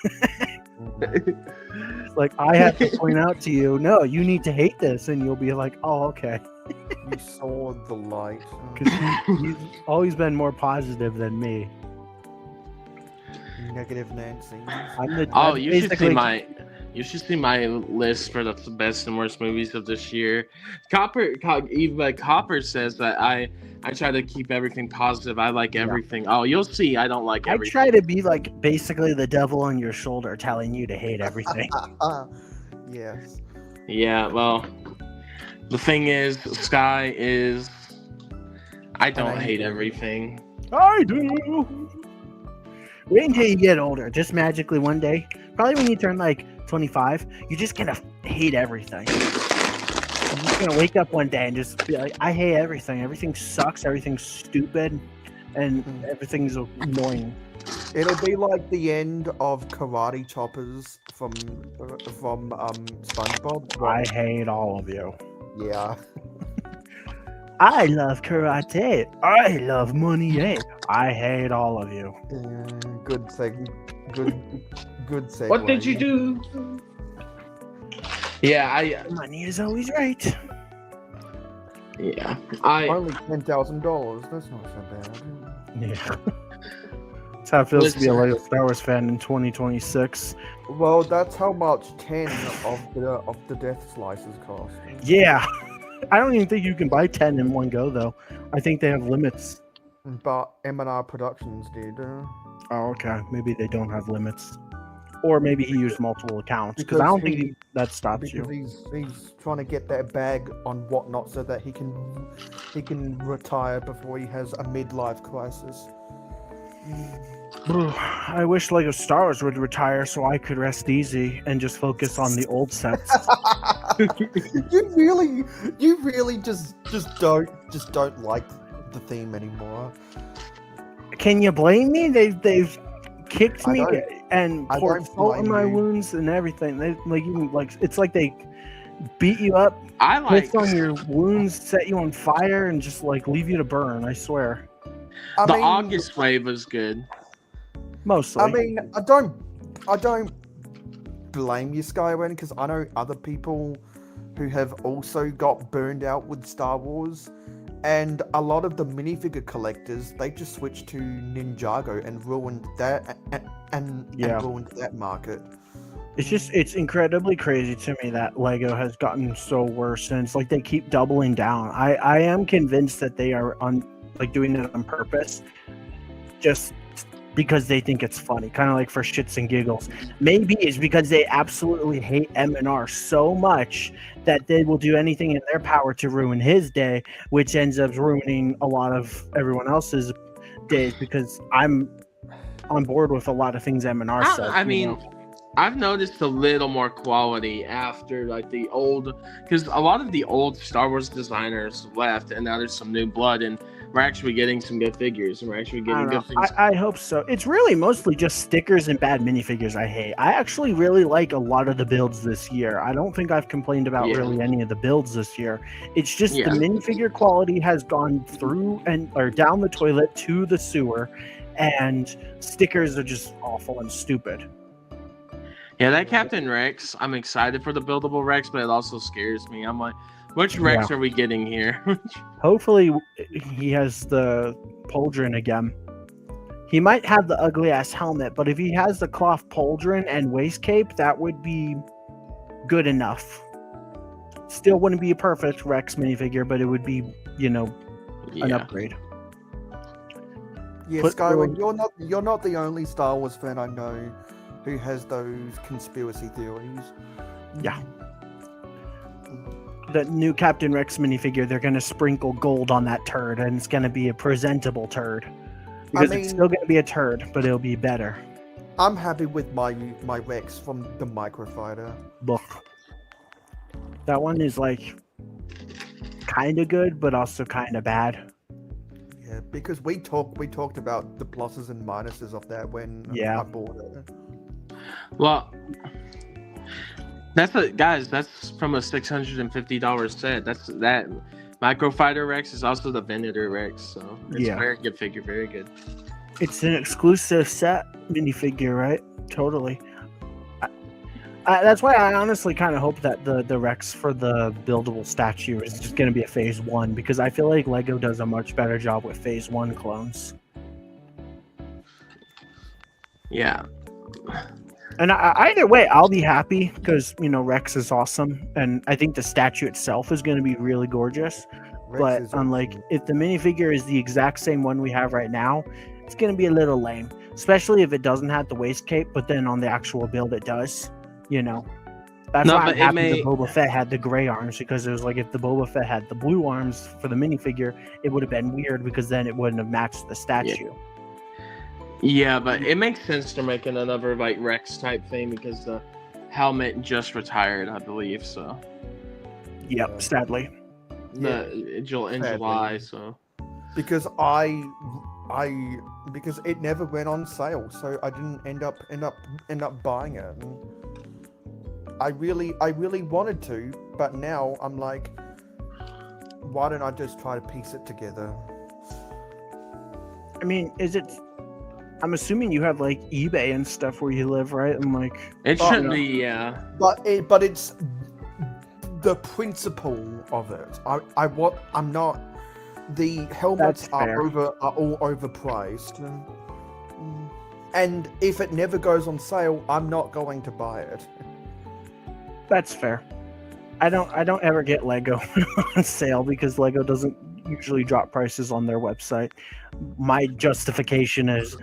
Like, I have to point out to you, no, you need to hate this, and you'll be like, oh, okay. You saw the light. Because you've always been more positive than me. Negative Nancy. You should see my list for the best and worst movies of this year. Copper says that I try to keep everything positive. I like everything. Oh, you'll see. I don't like everything. I try to be like basically the devil on your shoulder, telling you to hate everything. Yes. Yeah. Well, the thing is, Sky is. I don't hate everything. I do. Wait until you get older. Just magically one day, probably when you turn like 25, you're just gonna hate everything. You're just gonna wake up one day and just be like, I hate everything. Everything sucks. Everything's stupid, and everything's annoying. It'll be like the end of Karate Choppers from SpongeBob. I hate all of you. Yeah. I love karate. I love money. I hate all of you. Good thing. Good segue. What did you do? Yeah, Money is always right. Yeah, only $10,000. That's not so bad. Yeah. That's how it feels to be a Lego Star Wars fan in 2026. Well, that's how much 10 of the Death Slices cost. Yeah. I don't even think you can buy 10 in one go, though. I think they have limits. but M&R Productions did. Oh, okay. Maybe they don't have limits, or maybe he used multiple accounts because I Because don't think that stops because you. he's trying to get that bag on Whatnot so that he can retire before he has a midlife crisis. I wish Lego Star Wars would retire so I could rest easy and just focus on the old sets. you really just don't like the theme anymore. Can you blame me? They've kicked I me don't- and I poured don't salt in blame my you. wounds and everything. They it's like they beat you up, I like pissed on your wounds, set you on fire, and just like leave you to burn. I swear. I the mean, August wave was good. Mostly. I mean, I don't blame you, Skyway, because I know other people who have also got burned out with Star Wars, and a lot of the minifigure collectors, they just switched to Ninjago and ruined that and ruined that market. It's incredibly crazy to me that Lego has gotten so worse, and it's like they keep doubling down. I am convinced that they are doing it on purpose, just because they think it's funny, kind of like for shits and giggles. Maybe it's because they absolutely hate M&R so much that they will do anything in their power to ruin his day, which ends up ruining a lot of everyone else's days, because I'm on board with a lot of things M&R says. I mean, I've noticed a little more quality after like the old, because a lot of the old Star Wars designers left, and now there's some new blood, and we're actually getting some good figures, and we're actually getting good things. I hope so. It's really mostly just stickers and bad minifigures I hate. I actually really like a lot of the builds this year. I don't think I've complained about really any of the builds this year. It's just the minifigure quality has gone through or down the toilet to the sewer, and stickers are just awful and stupid. Yeah, that Captain Rex, I'm excited for the buildable Rex, but it also scares me. I'm like, which Rex are we getting here? Hopefully he has the pauldron again. He might have the ugly ass helmet, but if he has the cloth pauldron and waist cape, that would be good enough. Still wouldn't be a perfect Rex minifigure, but it would be, an upgrade. Yeah, Skyway, you're not the only Star Wars fan I know who has those conspiracy theories. Yeah. The new Captain Rex minifigure, they're going to sprinkle gold on that turd, and it's going to be a presentable turd. Because it's still going to be a turd, but it'll be better. I'm happy with my Rex from the Microfighter. Look. That one is kind of good, but also kind of bad. Yeah, because we talked about the pluses and minuses of that when I bought it. Well, that's from a $650 set. That Microfighter Rex is also the Venator Rex, so it's a very good figure, very good. It's an exclusive set minifigure, right? Totally. That's why I honestly kind of hope that the Rex for the buildable statue is just going to be a Phase 1, because I feel like Lego does a much better job with Phase 1 clones. Yeah. And either way, I'll be happy, because, Rex is awesome, and I think the statue itself is going to be really gorgeous. But if the minifigure is the exact same one we have right now, it's going to be a little lame, especially if it doesn't have the waist cape, but then on the actual build it does. That's why I'm happy the Boba Fett had the gray arms, because it was like if the Boba Fett had the blue arms for the minifigure, it would have been weird, because then it wouldn't have matched the statue. Yeah, but it makes sense to making another Rex type thing, because the helmet just retired, I believe. So. Yep, sadly. In July, so. Because because it never went on sale, so I didn't end up buying it. And I really wanted to, but now I'm like, why don't I just try to piece it together? I mean, I'm assuming you have eBay and stuff where you live, right? And it shouldn't be, yeah. But it's the principle of it. I'm not. The helmets are all overpriced, and if it never goes on sale, I'm not going to buy it. That's fair. I don't ever get Lego on sale, because Lego doesn't usually drop prices on their website. My justification is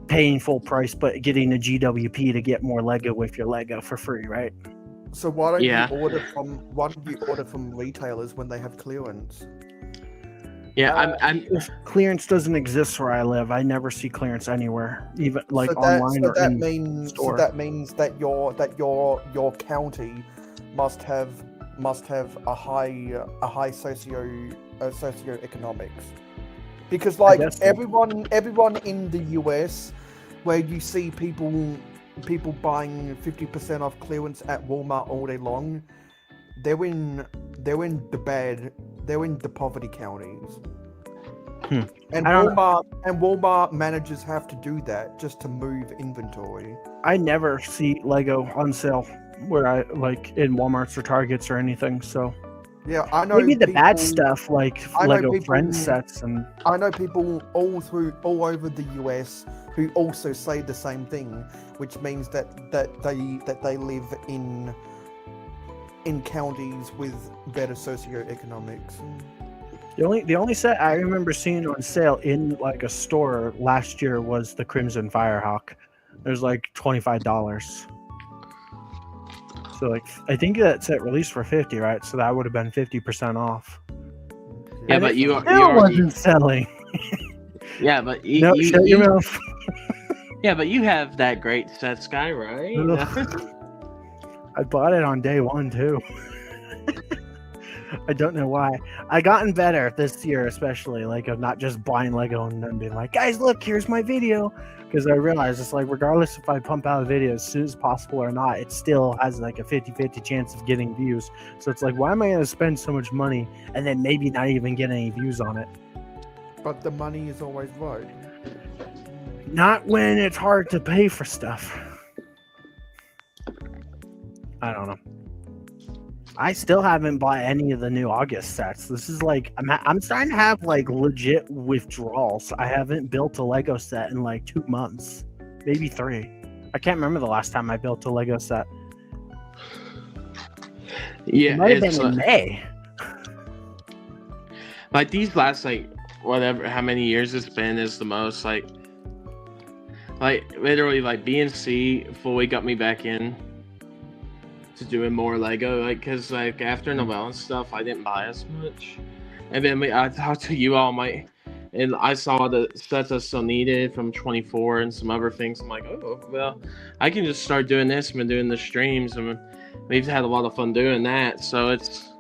paying full price but getting a GWP to get more Lego with your Lego for free, right? So why don't Yeah. you order from retailers when they have clearance? Yeah, I'm If clearance doesn't exist where I live, I never see clearance anywhere, even like online or in store. So that means that your county must have a high socioeconomics, because like guess so. everyone in the US, where you see people buying 50% off clearance at Walmart all day long, they're in the poverty counties. And I don't Walmart managers have to do that just to move inventory. I never see Lego on sale where I like in Walmarts or Targets or anything. So Yeah, I know. maybe the bad people- stuff like I know Lego people- Friends sets and I know people all over the US who also say the same thing, which means that they live in counties with better socioeconomics. the only set I remember seeing on sale in like a store last year was the Crimson Firehawk. It was like $25. So like I think that set released for 50, right? So that would have been 50% off. yeah, And but it you still already wasn't selling. yeah, but No, shut your mouth. yeah, but you have that great set, Sky, right? Ugh. I bought it on day one too. I don't know why. I gotten better this year, especially like of not just buying Lego and then being like, guys, look, here's my video. Because I realized it's like, regardless if I pump out a video as soon as possible or not, it still has like a 50-50 chance of getting views. So it's like, why am I going to spend so much money and then maybe not even get any views on it? But the money is always right. Not when it's hard to pay for stuff. I don't know. I still haven't bought any of the new August sets. This is like I'm starting to have like legit withdrawals. I haven't built a Lego set in like 2 months, maybe 3. I can't remember the last time I built a Lego set. Yeah, It might have it's been in May. like these last like whatever how many years it's been is the most like literally like BNC fully got me back in to doing more Lego, like because like after Noel and stuff I didn't buy as much, and then I talked to you all and I saw the sets I still needed from 24 and some other things. I'm like, oh well, I can just start doing this. I've been doing the streams and we've had a lot of fun doing that. So it's,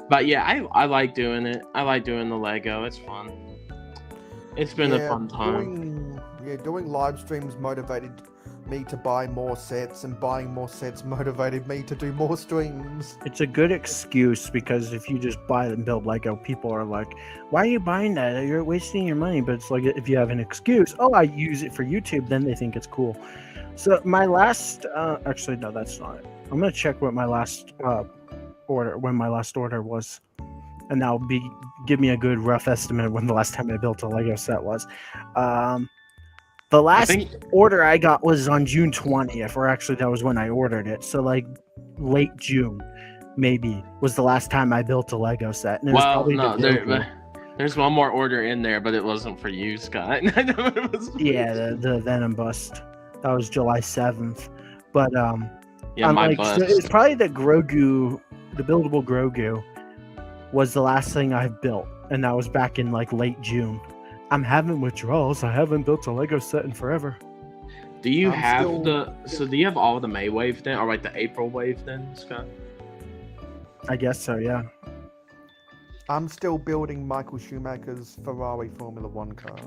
but yeah, I like doing it. I like doing the Lego. It's fun. It's been a fun time. Doing live streams motivated me to buy more sets, and buying more sets motivated me to do more streams. It's a good excuse because if you just buy and build Lego, people are like, why are you buying that? You're wasting your money. But it's like if you have an excuse, oh, I use it for YouTube, then they think it's cool. So my last, actually, no, that's not it. I'm going to check what my last when my last order was. And that'll give me a good rough estimate of when the last time I built a Lego set was. The last order I got was on June 20th, or actually that was when I ordered it. So like late June, maybe, was the last time I built a Lego set. And it was probably there's one more order in there, but it wasn't for you, Scott. I know it was. Yeah, the Venom bust. That was July 7th. But yeah, my bust. So it's probably the Grogu, the buildable Grogu, was the last thing I've built, and that was back in like late June. I'm having withdrawals. I haven't built a Lego set in forever. Do you have do you have all the May wave then, or like the April wave then, Scott? I guess so, yeah. I'm still building Michael Schumacher's Ferrari Formula 1 car.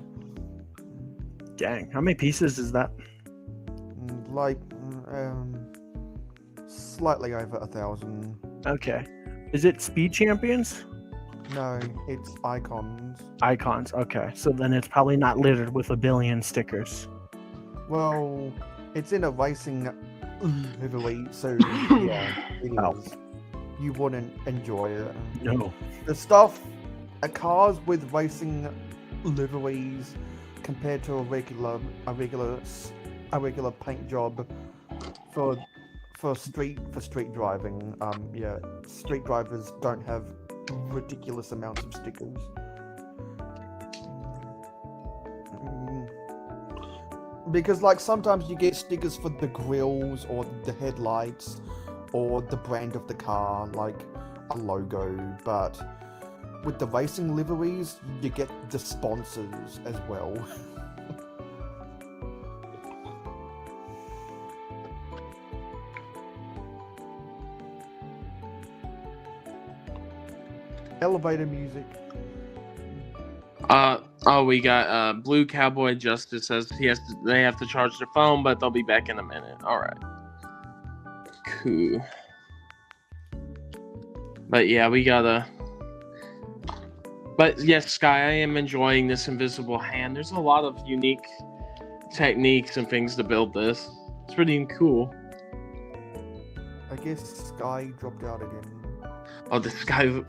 Dang, how many pieces is that? Like, slightly over 1,000. Okay. Is it Speed Champions? No, it's Icons. Icons, okay. So then it's probably not littered with a billion stickers. Well, it's in a racing livery, so yeah, it is. You wouldn't enjoy it. No. The stuff, cars with racing liveries compared to a regular paint job for street driving. Street drivers don't have ridiculous amounts of stickers. Because like sometimes you get stickers for the grills or the headlights or the brand of the car, like a logo, but with the racing liveries, you get the sponsors as well. Elevator music. We got Blue Cowboy Justice says they have to charge their phone, but they'll be back in a minute. All right. Cool. But yeah, we gotta. But yes, Sky, I am enjoying this invisible hand. There's a lot of unique techniques and things to build this. It's pretty cool. I guess Sky dropped out again. Oh, this guy.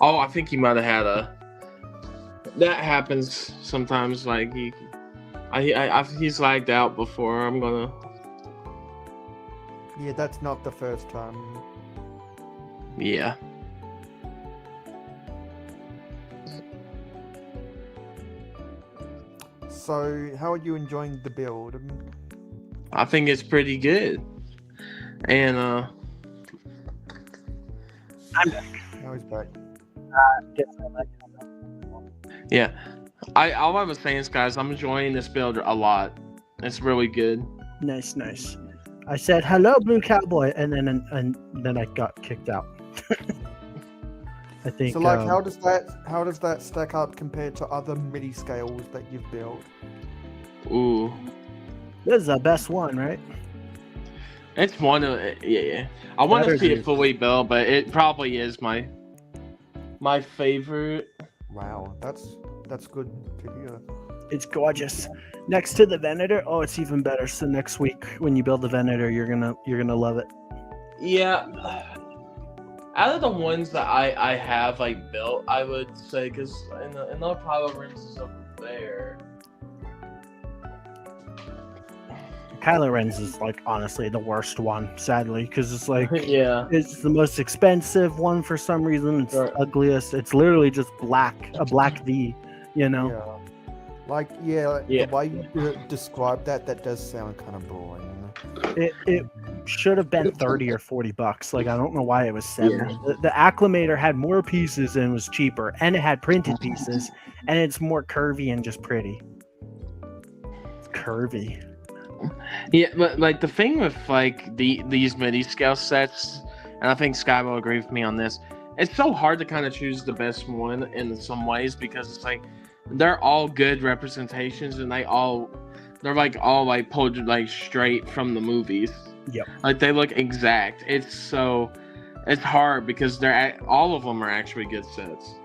Oh, I think he might have had a. That happens sometimes. Like he's lagged out before. I'm gonna. Yeah, that's not the first time. Yeah. So, how are you enjoying the build? I think it's pretty good. And I'm back. Now he's back. yeah. All I was saying is, guys, I'm enjoying this build a lot. It's really good. Nice. I said hello, Blue Cowboy, and then I got kicked out. I think. So, like, how does that stack up compared to other MIDI scales that you've built? Ooh, This is the best one, right? it's one of yeah. I want to see it fully built, but it probably is my favorite. Wow, that's good to hear. It's gorgeous. Next to the Venator, oh, it's even better. So next week when you build the Venator, you're gonna love it. Yeah. Out of the ones that I have like built, I would say, because in the pile of rims over there. Kylo Ren's is like honestly the worst one, sadly, because it's like Yeah. it's the most expensive one for some reason. It's Right. the ugliest. It's literally just a black V, you know. Yeah. Like, yeah, Yeah. the way you describe that does sound kind of boring. It should have been 30 or 40 bucks. Like I don't know why it was 70. Yeah. The Acclimator had more pieces and was cheaper, and it had printed pieces, and it's more curvy and just pretty. It's curvy. Yeah, but like the thing with like these MIDI scale sets, and I think Sky will agree with me on this, it's so hard to kind of choose the best one in some ways because it's like they're all good representations and they're all like pulled like straight from the movies. Yep. Like they look exact. It's hard because all of them are actually good sets.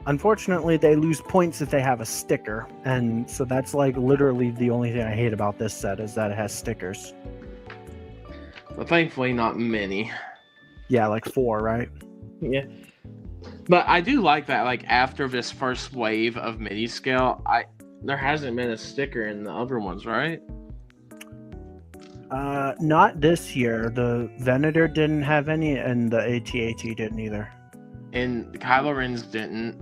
Unfortunately, they lose points if they have a sticker, and so that's like literally the only thing I hate about this set is that it has stickers. But thankfully, not many. Yeah, like 4, right? Yeah. But I do like that. Like after this first wave of MIDI scale, there hasn't been a sticker in the other ones, right? Not this year. The Venator didn't have any, and the AT-AT didn't either. And Kylo Ren's didn't.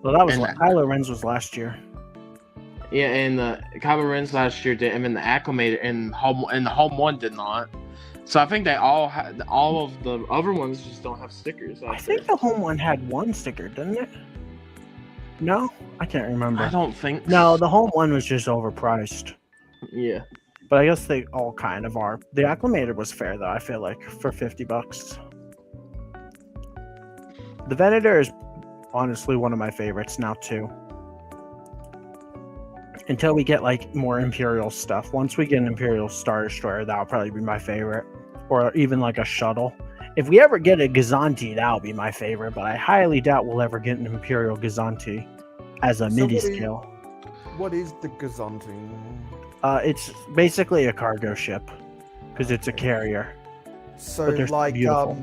Well, that was And Kylo Ren's was last year. Yeah, and Kylo Ren's last year didn't, and the Acclimator and the Home one did not. So I think they all of the other ones just don't have stickers. I think the home one had 1 sticker, didn't it? No, I can't remember. I don't think. No, the home one was just overpriced. Yeah. But I guess they all kind of are. The Acclimator was fair though. I feel like for $50. The Venator is honestly one of my favorites now too. Until we get like more Imperial stuff. Once we get an Imperial Star Destroyer, that'll probably be my favorite. Or even like a shuttle. If we ever get a Gazanti, that'll be my favorite. But I highly doubt we'll ever get an Imperial Gazanti as a MIDI scale. What is the Gazanti? It's basically a cargo ship because it's a carrier. So But they're like beautiful.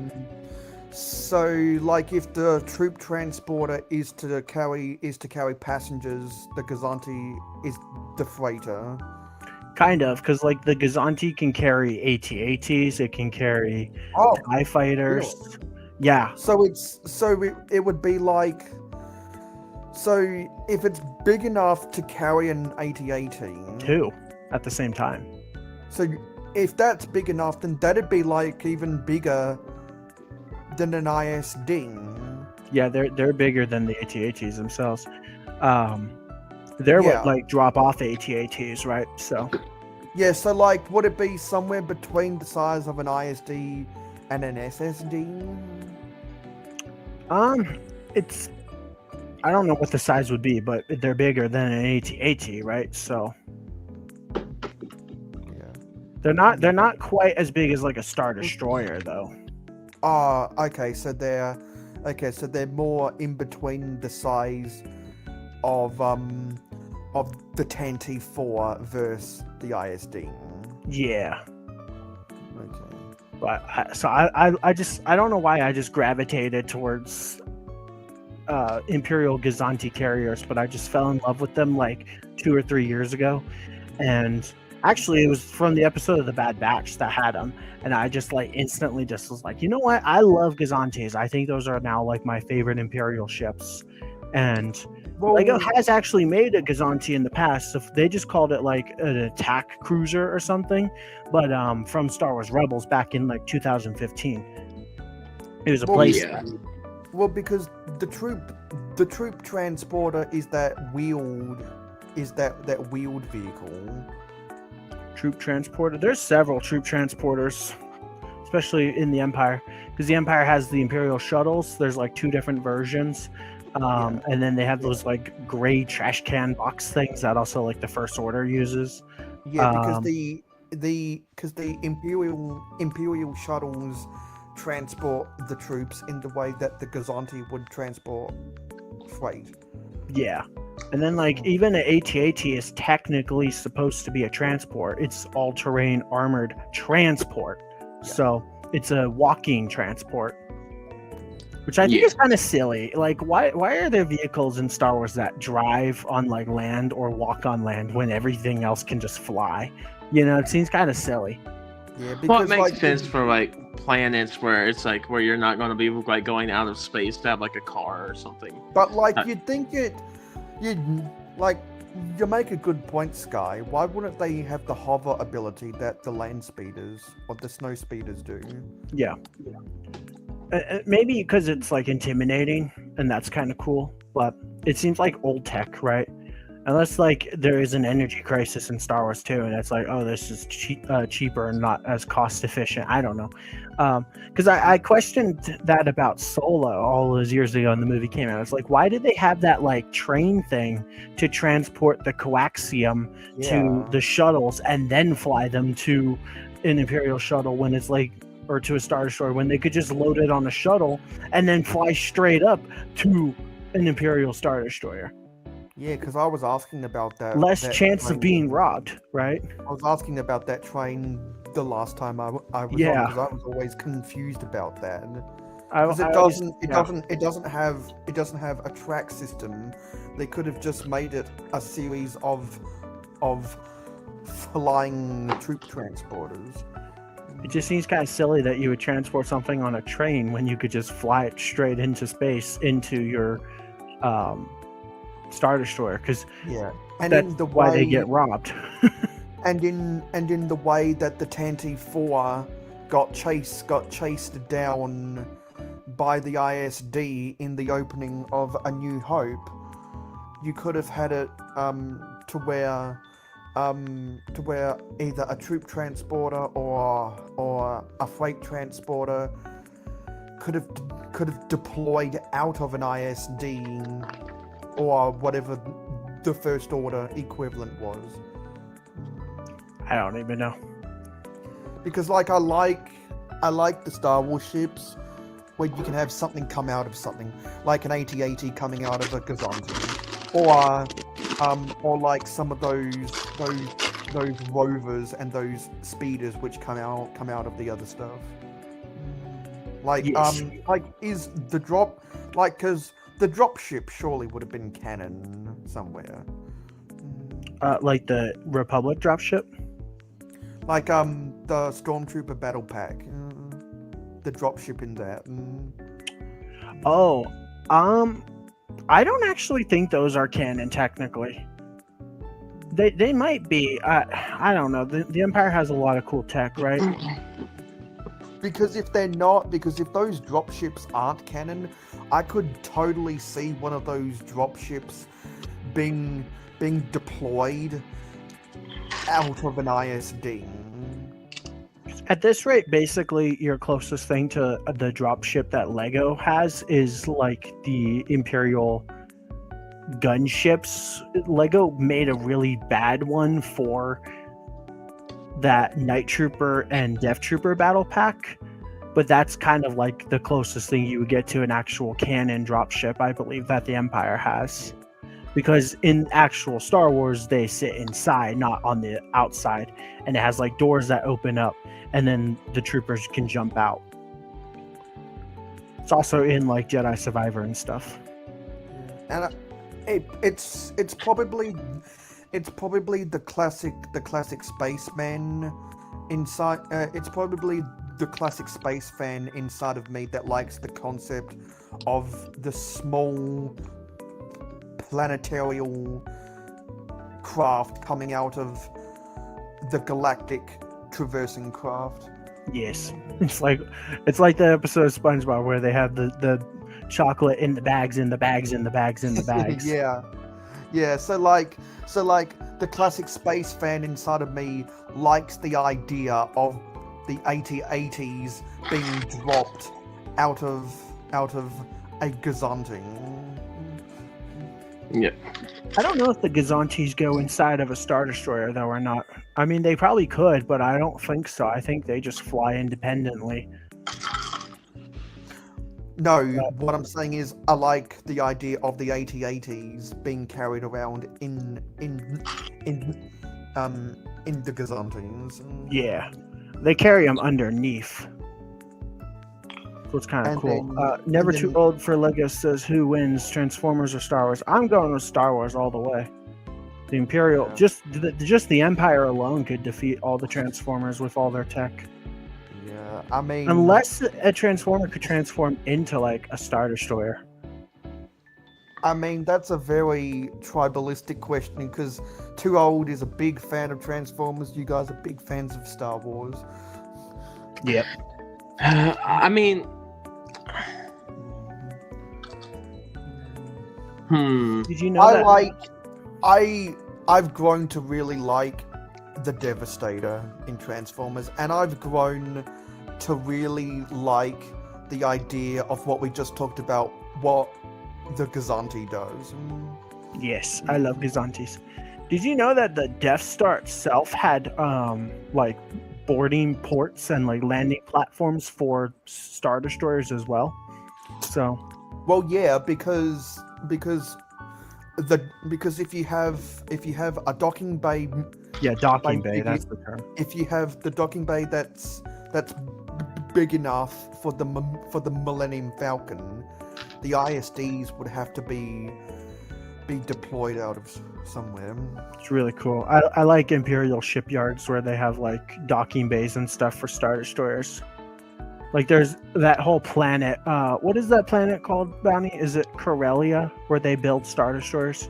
So like if the troop transporter is to carry passengers, the Gazanti is the freighter. Kind of, because like the Gazanti can carry AT-ATs, it can carry Oh, TIE fighters. Yeah, so it would be like, so if it's big enough to carry an AT-AT, 2. at the same time. So if that's big enough, then that'd be like even bigger than an ISD. Yeah, they're bigger than the AT-ATs themselves. They're Yeah. what like drop off AT-ATs, right? So Yeah, so like, would it be somewhere between the size of an ISD and an SSD? it's I don't know what the size would be, but they're bigger than an AT-AT, right? So Yeah. they're not quite as big as like a Star Destroyer though. Okay, so they're more in between the size of the TAN-T4 versus the ISD. Yeah. Okay. But I don't know why I just gravitated towards Imperial Gazanti carriers, but I just fell in love with them like 2 or 3 years ago, and actually it was from the episode of The Bad Batch that had them, and I just like instantly just was like, you know what, I love Gazantis. I think those are now like my favorite Imperial ships, and Lego has actually made a Gazanti in the past. So they just called it like an attack cruiser or something, but from Star Wars Rebels back in like 2015, it was a place. Yeah. Well, because the troop transporter is that wheeled vehicle. Troop transporter. There's several troop transporters, especially in the Empire, because the Empire has the Imperial shuttles. There's like 2 different versions. And then they have those like gray trash can box things that also like the First Order uses. Yeah, because the Imperial shuttles transport the troops in the way that the Gazanti would transport freight. Yeah. And then like even an AT-AT is technically supposed to be a transport. It's all-terrain armored transport. Yeah. So it's a walking transport. Which I think is kind of silly. Like, why are there vehicles in Star Wars that drive on like land or walk on land when everything else can just fly? You know, it seems kind of silly. Yeah, because Well, it makes sense for like planets where it's like where you're not going to be like going out of space to have like a car or something. But like you'd think you'd like you make a good point, Sky. Why wouldn't they have the hover ability that the land speeders or the snow speeders do? Yeah. Maybe because it's like intimidating and that's kind of cool, but it seems like old tech, right? Unless like there is an energy crisis in Star Wars too, and it's like, oh, this is cheaper and not as cost efficient. I don't know, because I questioned that about Solo all those years ago when the movie came out. It's like, why did they have that like train thing to transport the coaxium to the shuttles and then fly them to an Imperial shuttle when it's like, or to a Star Destroyer, when they could just load it on a shuttle and then fly straight up to an Imperial Star Destroyer? Yeah, because I was asking about that. Less chance of being robbed, right? I was asking about that train the last time I was on, because I was always confused about that. Because it doesn't have a track system. They could have just made it a series of flying troop transporters. It just seems kind of silly that you would transport something on a train when you could just fly it straight into space into your Star Destroyer, because that's why they get robbed. and in the way that the TAN-T4 got chased down by the ISD in the opening of A New Hope, you could have had it to where either a troop transporter or a freight transporter could have deployed out of an ISD or whatever the First Order equivalent was. I don't even know. Because like I like the Star Wars ships where you can have something come out of something, like an AT-AT coming out of a Gazanti, or like some of those rovers and those speeders which come out of the other stuff. Like is the drop, like, because the drop ship surely would have been canon somewhere. Like the Republic dropship? Like the Stormtrooper battle pack, the dropship in that. I don't actually think those are canon technically. They might be. I don't know. The Empire has a lot of cool tech, right? Because if they're not, because if those dropships aren't canon, I could totally see one of those dropships being deployed out of an ISD. At this rate, basically, your closest thing to the dropship that Lego has is like the Imperial gunships. Lego made a really bad one for that Night Trooper and Death Trooper battle pack, but that's kind of like the closest thing you would get to an actual canon dropship, I believe, that the Empire has. Because in actual Star Wars, they sit inside, not on the outside, and it has like doors that open up, and then the troopers can jump out. It's also in like Jedi Survivor and stuff. And it's probably the classic spaceman inside. It's probably the classic space fan inside of me that likes the concept of the small planetarial craft coming out of the galactic traversing craft. Yes, it's like the episode of SpongeBob where they have the chocolate in the bags, in the bags, in the bags, in the bags. yeah. So like the classic space fan inside of me likes the idea of the 80s being dropped out of a gazanting. Yeah. I don't know if the Gazantes go inside of a Star Destroyer though or not. I mean, they probably could, but I don't think so. I think they just fly independently. No, what I'm saying is I like the idea of the 80s being carried around in the Gazantines. Yeah, they carry them underneath. So it's kind of cool. Never too old for Lego says, who wins, Transformers or Star Wars? I'm going with Star Wars all the way. The Imperial, just the Empire alone could defeat all the Transformers with all their tech. Yeah, I mean, unless a Transformer could transform into like a Star Destroyer. I mean, that's a very tribalistic question because Too Old is a big fan of Transformers. You guys are big fans of Star Wars. Yep. I mean, Did you know that? I've grown to really like the Devastator in Transformers, and I've grown to really like the idea of what we just talked about, what the Gazanti does. Yes, I love Gazantes. Did you know that the Death Star itself had like boarding ports and like landing platforms for Star Destroyers as well? So, well, yeah, because if you have a docking bay, docking bay, that's the term. If you have the docking bay that's big enough for the Millennium Falcon, the ISDs would have to be deployed out of somewhere. It's really cool. I like Imperial shipyards where they have like docking bays and stuff for Star Destroyers. Like there's that whole planet. What is that planet called, Bounty? Is it Corellia, where they build Star Destroyers?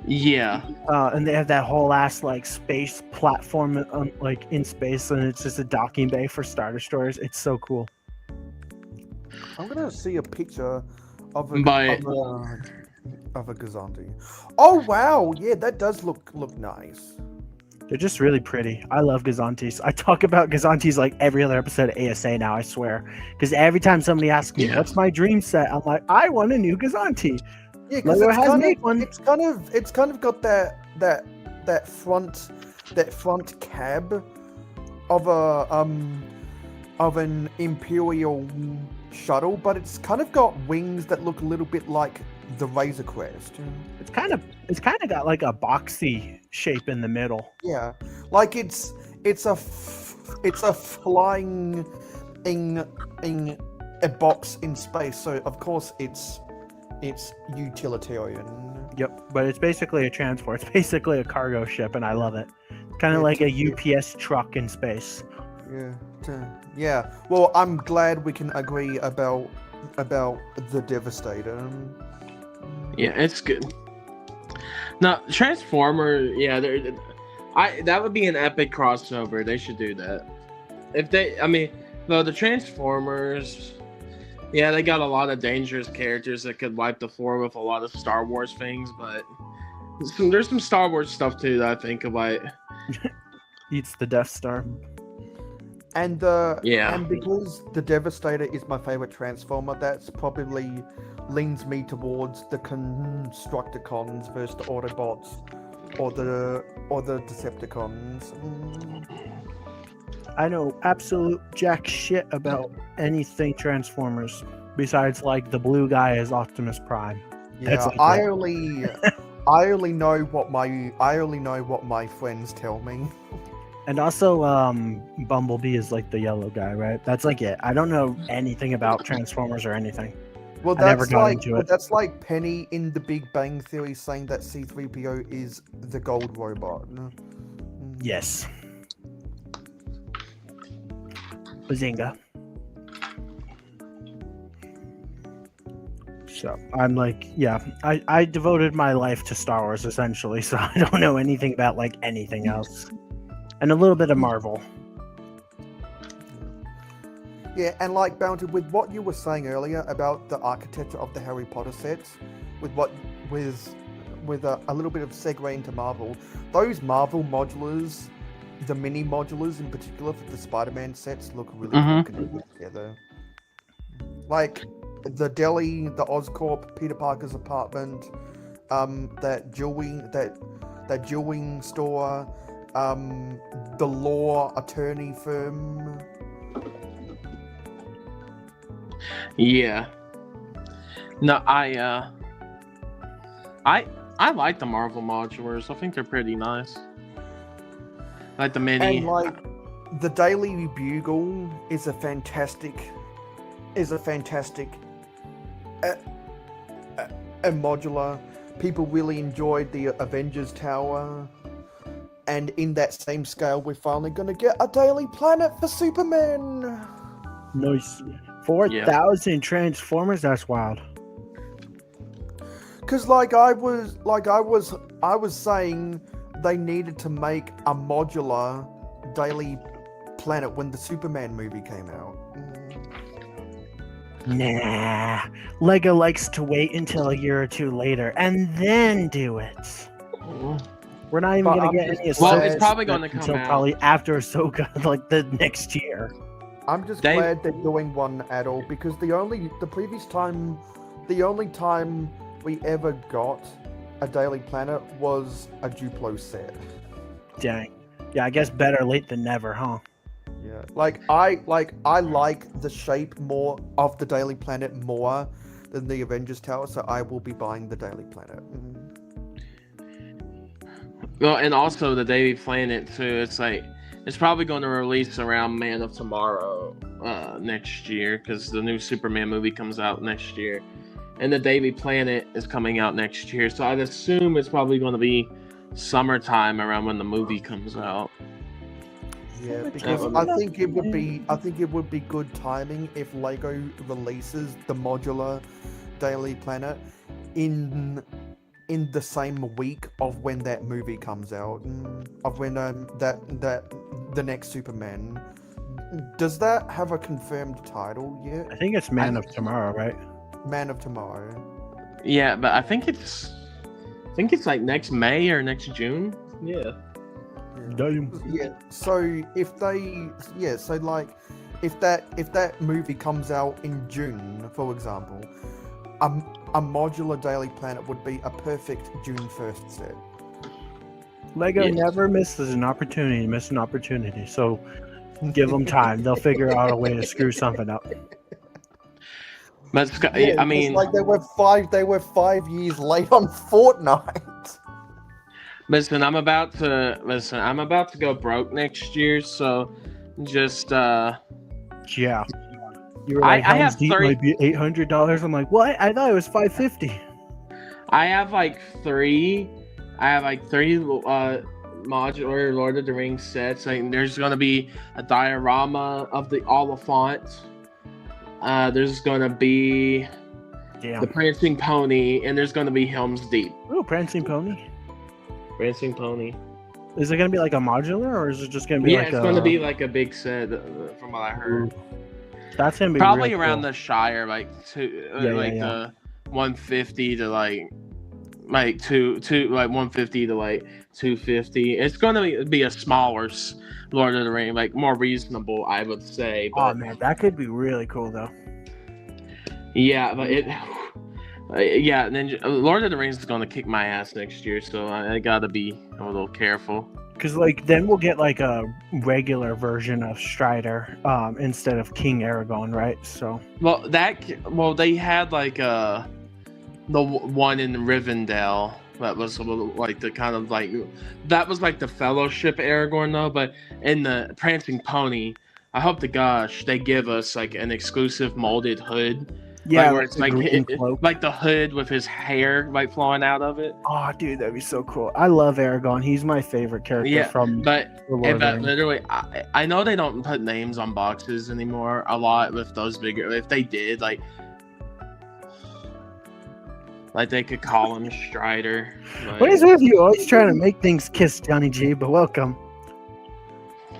yeah. And they have that whole ass like space platform, like in space, and it's just a docking bay for Star Destroyers. It's so cool. I'm gonna see a picture of a Gazanti. Oh wow, yeah, that does look nice. They're just really pretty. I love Gazantes. I talk about Gazantes like every other episode of ASA now, I swear. Because every time somebody asks me, what's my dream set? I'm like, I want a new Gazanti. Yeah, because it's kind of got that front cab of an Imperial shuttle, but it's kind of got wings that look a little bit like the Razor Crest. It's kind of got like a boxy shape in the middle. Yeah, like it's a flying in a box in space. So of course it's utilitarian. Yep, but it's basically a transport. It's basically a cargo ship, and I love it. It's kind of like a UPS truck in space. Yeah. Well, I'm glad we can agree about the Devastator. Yeah, it's good. No, Transformer. Yeah, that would be an epic crossover. They should do that. If they, I mean, though the Transformers, yeah, they got a lot of dangerous characters that could wipe the floor with a lot of Star Wars things, but there's some Star Wars stuff too that I think about. Eats the Death Star. And and because the Devastator is my favorite Transformer, that's probably leans me towards the Constructicons versus the Autobots, or the Decepticons. I know absolute jack shit about anything Transformers besides like the blue guy is Optimus Prime. Yeah, like I only know what my friends tell me. And also, Bumblebee is like the yellow guy, right? That's like it. I don't know anything about Transformers or anything. Well, I never got into it. That's like Penny in The Big Bang Theory saying that C-3PO is the gold robot. Yes. Bazinga. So I'm like, yeah, I devoted my life to Star Wars essentially, so I don't know anything about like anything else. And a little bit of Marvel. Yeah, and like Bounty, with what you were saying earlier about the architecture of the Harry Potter sets, with a little bit of segue into Marvel, those Marvel modulars, the mini modulars in particular for the Spider-Man sets, look really good together. Like the deli, the Oscorp, Peter Parker's apartment, that jewelling store, the law attorney firm. Yeah. No, I like the Marvel modulars. I think they're pretty nice. Like the mini. And like the Daily Bugle is a fantastic a modular. People really enjoyed the Avengers Tower. And in that same scale, we're finally going to get a Daily Planet for Superman. Nice. 4,000 Transformers. That's wild. Because I was saying, they needed to make a modular Daily Planet when the Superman movie came out. Nah. Lego likes to wait until a year or two later and then do it. We're not even going to get any Ahsoka. Well, it's probably going to come until out. probably after Ahsoka, like the next year. I'm just glad they're doing one at all, because the only time we ever got a Daily Planet was a Duplo set. Dang. Yeah, I guess better late than never, huh? Yeah. I like the shape more of the Daily Planet more than the Avengers Tower, so I will be buying the Daily Planet. Well, and also the Daily Planet too. It's probably going to release around Man of Tomorrow next year, because the new Superman movie comes out next year, and the Daily Planet is coming out next year. So I'd assume it's probably going to be summertime around when the movie comes out. Yeah, because I think it would be good timing if Lego releases the modular Daily Planet in the same week of when that movie comes out, of when the next Superman. Does that have a confirmed title yet? I think it's Man of Tomorrow, right? Man of Tomorrow. Yeah, but I think it's like next May or next June. Yeah. Yeah. So if that movie comes out in June, for example, a modular Daily Planet would be a perfect June 1st set. Lego never misses an opportunity to miss an opportunity, so give them time. They'll figure out a way to screw something up. But Yeah, I mean, like they were 5 years late on Fortnite. listen, I'm about to go broke next year, so just Yeah. You were like, I have Deep might be $800. I'm like, what? I thought it was $550. I have like three modular Lord of the Rings sets. Like, there's gonna be a diorama of the Oliphant. There's gonna be the Prancing Pony, and there's gonna be Helm's Deep. Ooh, Prancing Pony. Prancing Pony. Is it gonna be like a modular, or is it just gonna be Yeah, like it's going to be like a big set, from what I heard. That's gonna be Probably real around cool. the Shire, like the 150 to like two like 150 to like 250. It's gonna be a smaller Lord of the Rings, like more reasonable, I would say. Oh But man, that could be really cool though. yeah, but yeah. And then Lord of the Rings is gonna kick my ass next year, so I gotta be a little careful. Because like then we'll get like a regular version of Strider instead of King Aragon, right? So They had like the one in Rivendell that was a little like the kind of like that was like the Fellowship Aragorn though, but in the Prancing Pony, I hope to gosh they give us like an exclusive molded hood. yeah, like, where it's the like green cloak. like the hood with his hair like flowing out of it. Oh, dude, that'd be so cool. I love Aragon. He's my favorite character Yeah, from but the Lord of the Rings. literally, I know they don't put names on boxes anymore a lot with those bigger. If they did, like they could call him Strider. Like, What is with you? Always trying to make things kiss, Johnny G, but welcome.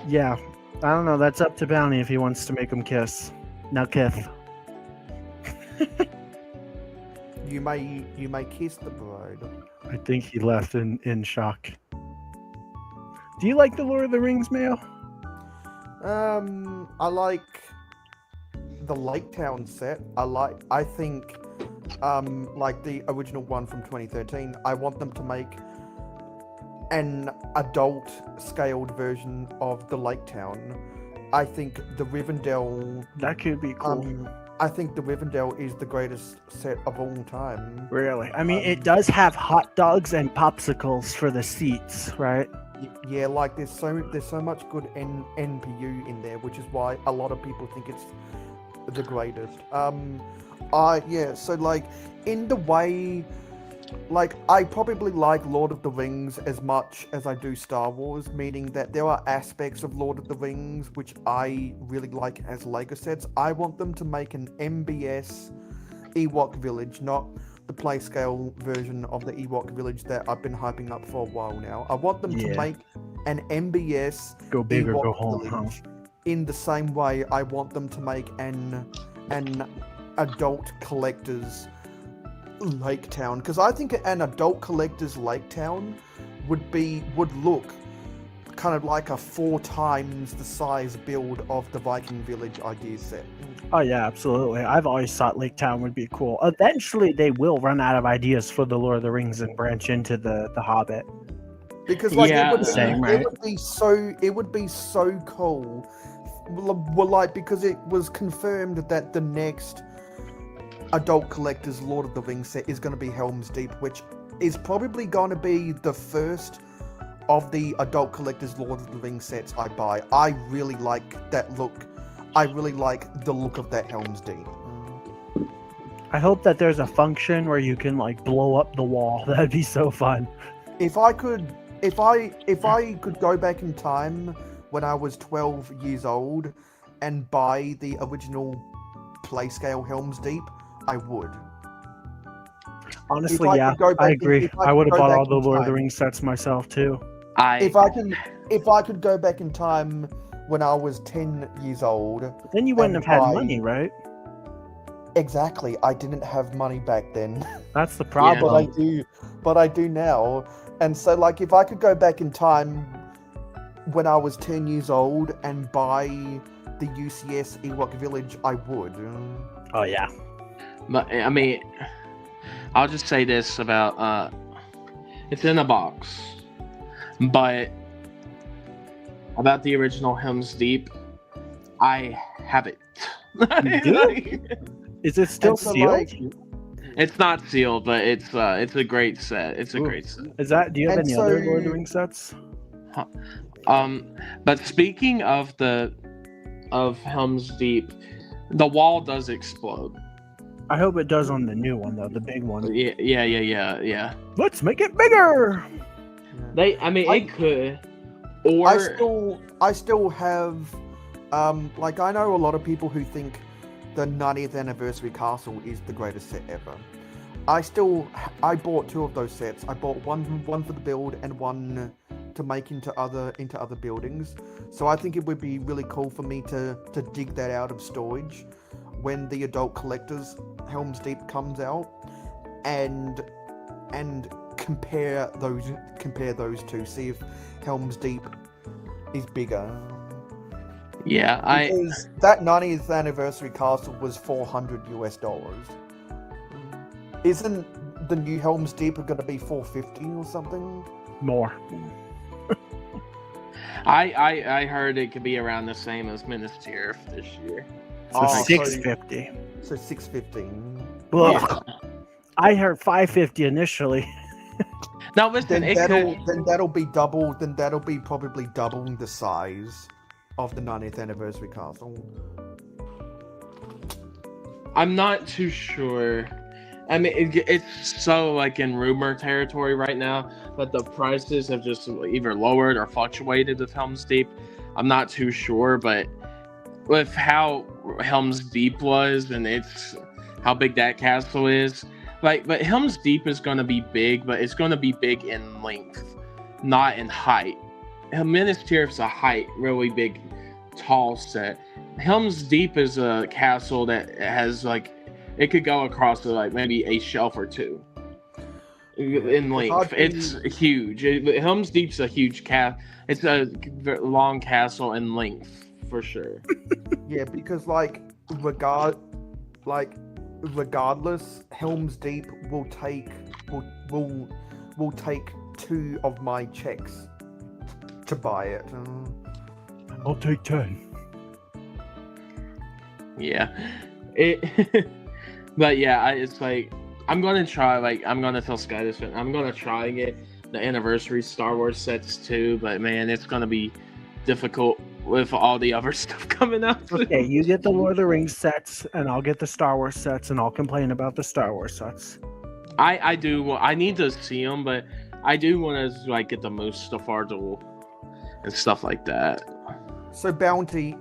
Yeah, I don't know. That's up to Bounty if he wants to make him kiss. Now, Kith. You may kiss the bride. I think he left in shock. Do you like the Lord of the Rings, Mayo? I like the Lake Town set. I think like the original one from 2013. I want them to make an adult scaled version of the Lake Town. I think the Rivendell That could be cool. I think the Rivendell is the greatest set of all time. Really? I mean, it does have hot dogs and popsicles for the seats, right? Yeah, like there's so much good NPU in there, which is why a lot of people think it's the greatest. So like in the way, like I probably like Lord of the Rings as much as I do Star Wars, meaning that there are aspects of Lord of the Rings which I really like as Lego sets. I want them to make an MBS Ewok village, not the play scale version of the Ewok village that I've been hyping up for a while now. I want them to make an MBS Go big Ewok or go home, village in the same way I want them to make an adult collector's Lake Town, because I think an adult collector's Lake Town would look kind of like a 4 times the size build of the Viking Village idea set. Oh yeah, absolutely. I've always thought Lake Town would be cool. Eventually, they will run out of ideas for the Lord of the Rings and branch into the Hobbit. Because like Yeah, it would be so cool. Well, like because it was confirmed that the next adult collector's Lord of the Rings set is going to be Helm's Deep, which is probably going to be the first of the adult collector's Lord of the Rings sets I buy. I really like that look. I really like the look of that Helm's Deep. I hope that there's a function where you can like blow up the wall. That'd be so fun. If I could go back in time when I was 12 years old and buy the original playscale Helm's Deep, I would. Honestly, yeah, I agree. I would have bought all the Lord of the Rings sets myself too. If I could go back in time when I was 10 years old, Then you wouldn't have had money, right? Exactly. I didn't have money back then. That's the problem. But I do now. And so like if I could go back in time when I was 10 years old and buy the UCS Ewok Village, I would. Oh yeah. But I mean, I'll just say this about it's in a box, but about the original Helm's Deep, I have it. You do? Is it still sealed? It's not sealed, but it's a great set. It's a great set. Is that? Do you have any other Lord of the Rings sets? But speaking of Helm's Deep, the wall does explode. I hope it does on the new one though, the big one. Yeah. Let's make it bigger. It could. Or I still have like I know a lot of people who think the 90th anniversary castle is the greatest set ever. I bought 2 of those sets. I bought one for the build and one to make into other buildings. So I think it would be really cool for me to dig that out of storage when the adult collectors Helm's Deep comes out, and compare those two, see if Helm's Deep is bigger. Yeah, Because that 90th anniversary castle was $400. Isn't the new Helm's Deep going to be $450 or something? More. I heard it could be around the same as Minas Tirith this year. So Oh, $650. So $650. Ugh. I heard $550 initially. Now listen, Then that'll be double. Then that'll be probably doubling the size of the 90th anniversary castle. I'm not too sure. I mean, it's so like in rumor territory right now, but the prices have just either lowered or fluctuated with Helm's Deep. I'm not too sure, but with how Helm's Deep was and it's how big that castle is, but Helm's Deep is going to be big, but it's going to be big in length, not in height. Minas Tirith's a height, really big, tall set. Helm's Deep is a castle that has like, it could go across like maybe a shelf or two in length. It's huge. Helm's Deep's a huge It's a long castle in length for sure. Yeah, because regardless, Helm's Deep will take 2 of my checks to buy it. I'll take 10. Yeah, but yeah, it's like I'm gonna try. Like I'm gonna tell Sky this. I'm gonna try and get the anniversary Star Wars sets too. But man, it's gonna be difficult with all the other stuff coming out. Okay, you get the Lord of the Rings sets, and I'll get the Star Wars sets, and I'll complain about the Star Wars sets. I do. I need to see them, but I do want to like get the Mustafar duel and stuff like that. So Bounty,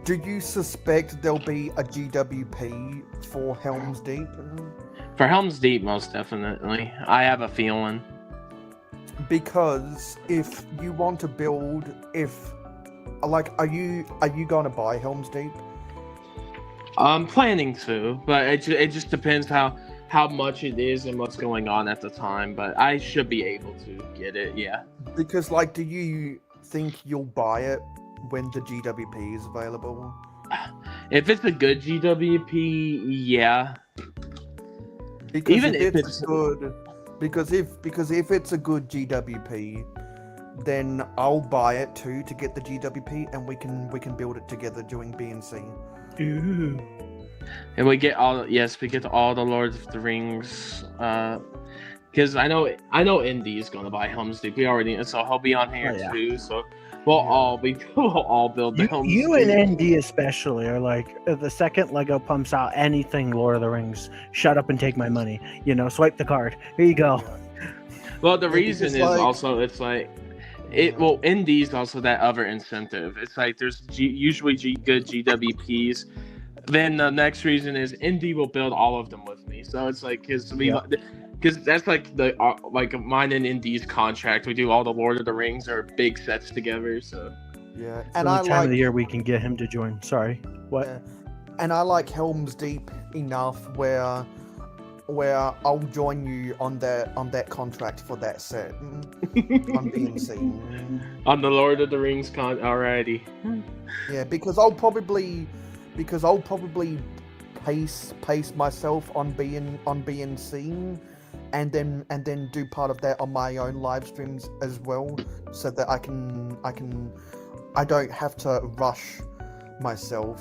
do you suspect there'll be a GWP for Helm's Deep? For Helm's Deep, most definitely. I have a feeling. Because if you want to build, are you going to buy Helm's Deep? I'm planning to, but it just depends how much it is and what's going on at the time. But I should be able to get it, yeah. Because do you think you'll buy it when the GWP is available? If it's a good GWP, yeah. Because even if it's good, because if it's a good GWP, then I'll buy it too to get the GWP, and we can build it together doing B and C. Ooh. And we get all the Lord of the Rings. Because I know Indy's gonna buy Helm's Deep. So he'll be on here too. So we'll all build the Helm's Deep. You and ND especially are like, the second Lego pumps out anything Lord of the Rings, shut up and take my money. Swipe the card. Here you go. Well, the reason is also it's like ND's also that other incentive. It's like there's usually good GWPs. Then the next reason is ND will build all of them with me. So it's like because that's like the mine and ND's contract. We do all the Lord of the Rings or big sets together. So yeah, and the time of the year we can get him to join. Sorry, what? Yeah. And I like Helm's Deep enough where I'll join you on that contract for that set on BNC. On the Lord of the Rings alrighty. Yeah, because I'll probably pace myself on BNC, and then do part of that on my own live streams as well, so that I don't have to rush myself.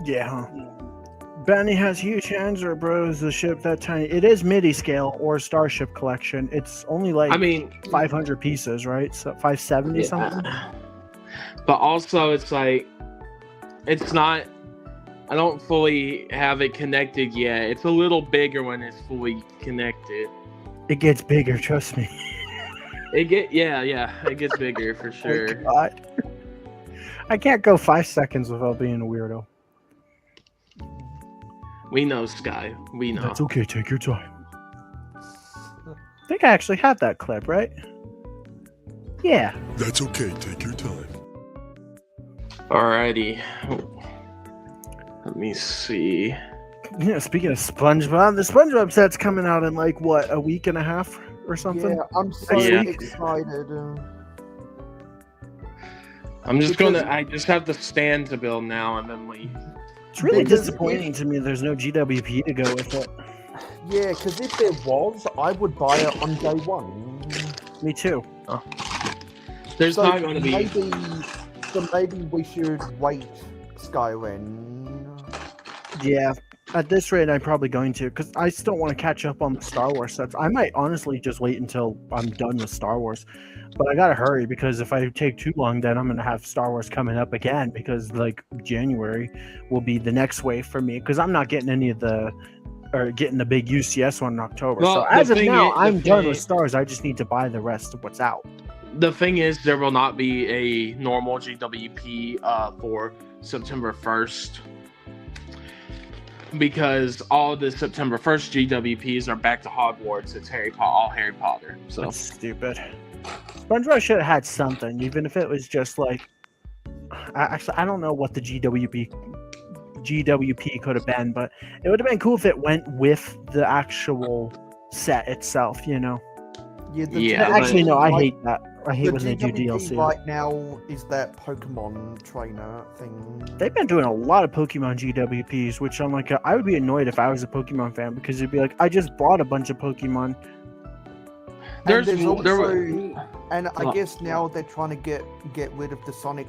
Yeah. Benny has huge hands, or bro is the ship that tiny? It is midi-scale or Starship Collection. It's only 500 pieces, right? So 570 something. But also, it's like it's not. I don't fully have it connected yet. It's a little bigger when it's fully connected. It gets bigger, trust me. It gets bigger for sure. God. I can't go 5 seconds without being a weirdo. We know, Sky. We know. That's okay. Take your time. I think I actually have that clip, right? Yeah. That's okay, take your time. Alrighty. Let me see. Speaking of SpongeBob, the SpongeBob set's coming out in like what, a week and a half or something? Yeah, I'm so Yeah. excited. I'm just Because- I just have the stand to build now, and then we. It's really Because disappointing to me there's no GWP to go with it. Yeah, because if there was, I would buy it on day one. Me too. There's So not going to be. maybe we should wait, Skyrim. Yeah. At this rate, I'm probably going to, because I still want to catch up on the Star Wars sets. I might honestly just wait until I'm done with Star Wars. But I gotta hurry, because if I take too long, then I'm gonna have Star Wars coming up again, because like January will be the next wave for me, because I'm not getting any of the, or getting the big UCS one in October. Well, So the as of thing now, is- the I'm done thing- with Stars. I just need to buy the rest of what's out. The thing is, there will not be a normal GWP for September 1st. Because all the September 1st GWPs are back to Hogwarts. It's all Harry Potter. So That's stupid. SpongeBob should have had something, even if it was just like. I don't know what the GWP could have been, but it would have been cool if it went with the actual set itself. You know. Yeah, Actually, no. I like, hate that. I hate the when they do GWP DLC. right now is that Pokemon trainer thing. They've been doing a lot of Pokemon GWPs, which I'm like, I would be annoyed if I was a Pokemon fan, because it'd be like, I just bought a bunch of Pokemon. there's there's there also- were- And I Oh. guess now they're trying to get rid of the Sonic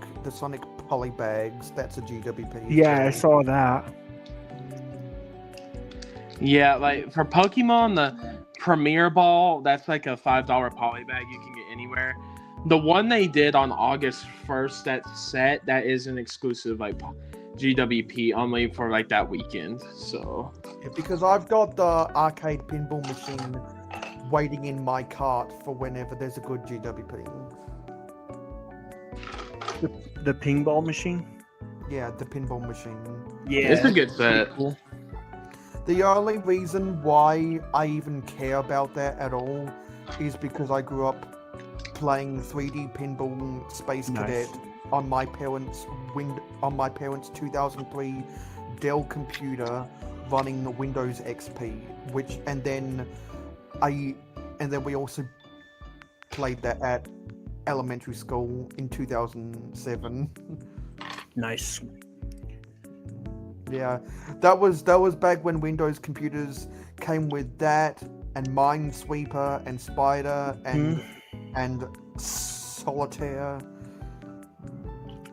polybags. That's a GWP. Yeah, I saw that. yeah, like for Pokemon, the Premier Ball, that's like a $5 polybag you can get anywhere. The one they did on August 1st, that is an exclusive like GWP only for like that weekend. So Because I've got the arcade pinball machine waiting in my cart for whenever there's a good GWP. The ping ball machine. Yeah, the pinball machine. Yeah, it's a good set. cool. The only reason why I even care about that at all is because I grew up playing 3D pinball Space Nice. Cadet on my parents' 2003 Dell computer running the Windows XP, and then we also played that at elementary school in 2007. Nice. Yeah, that was back when Windows computers came with that and Minesweeper and Spider and Solitaire.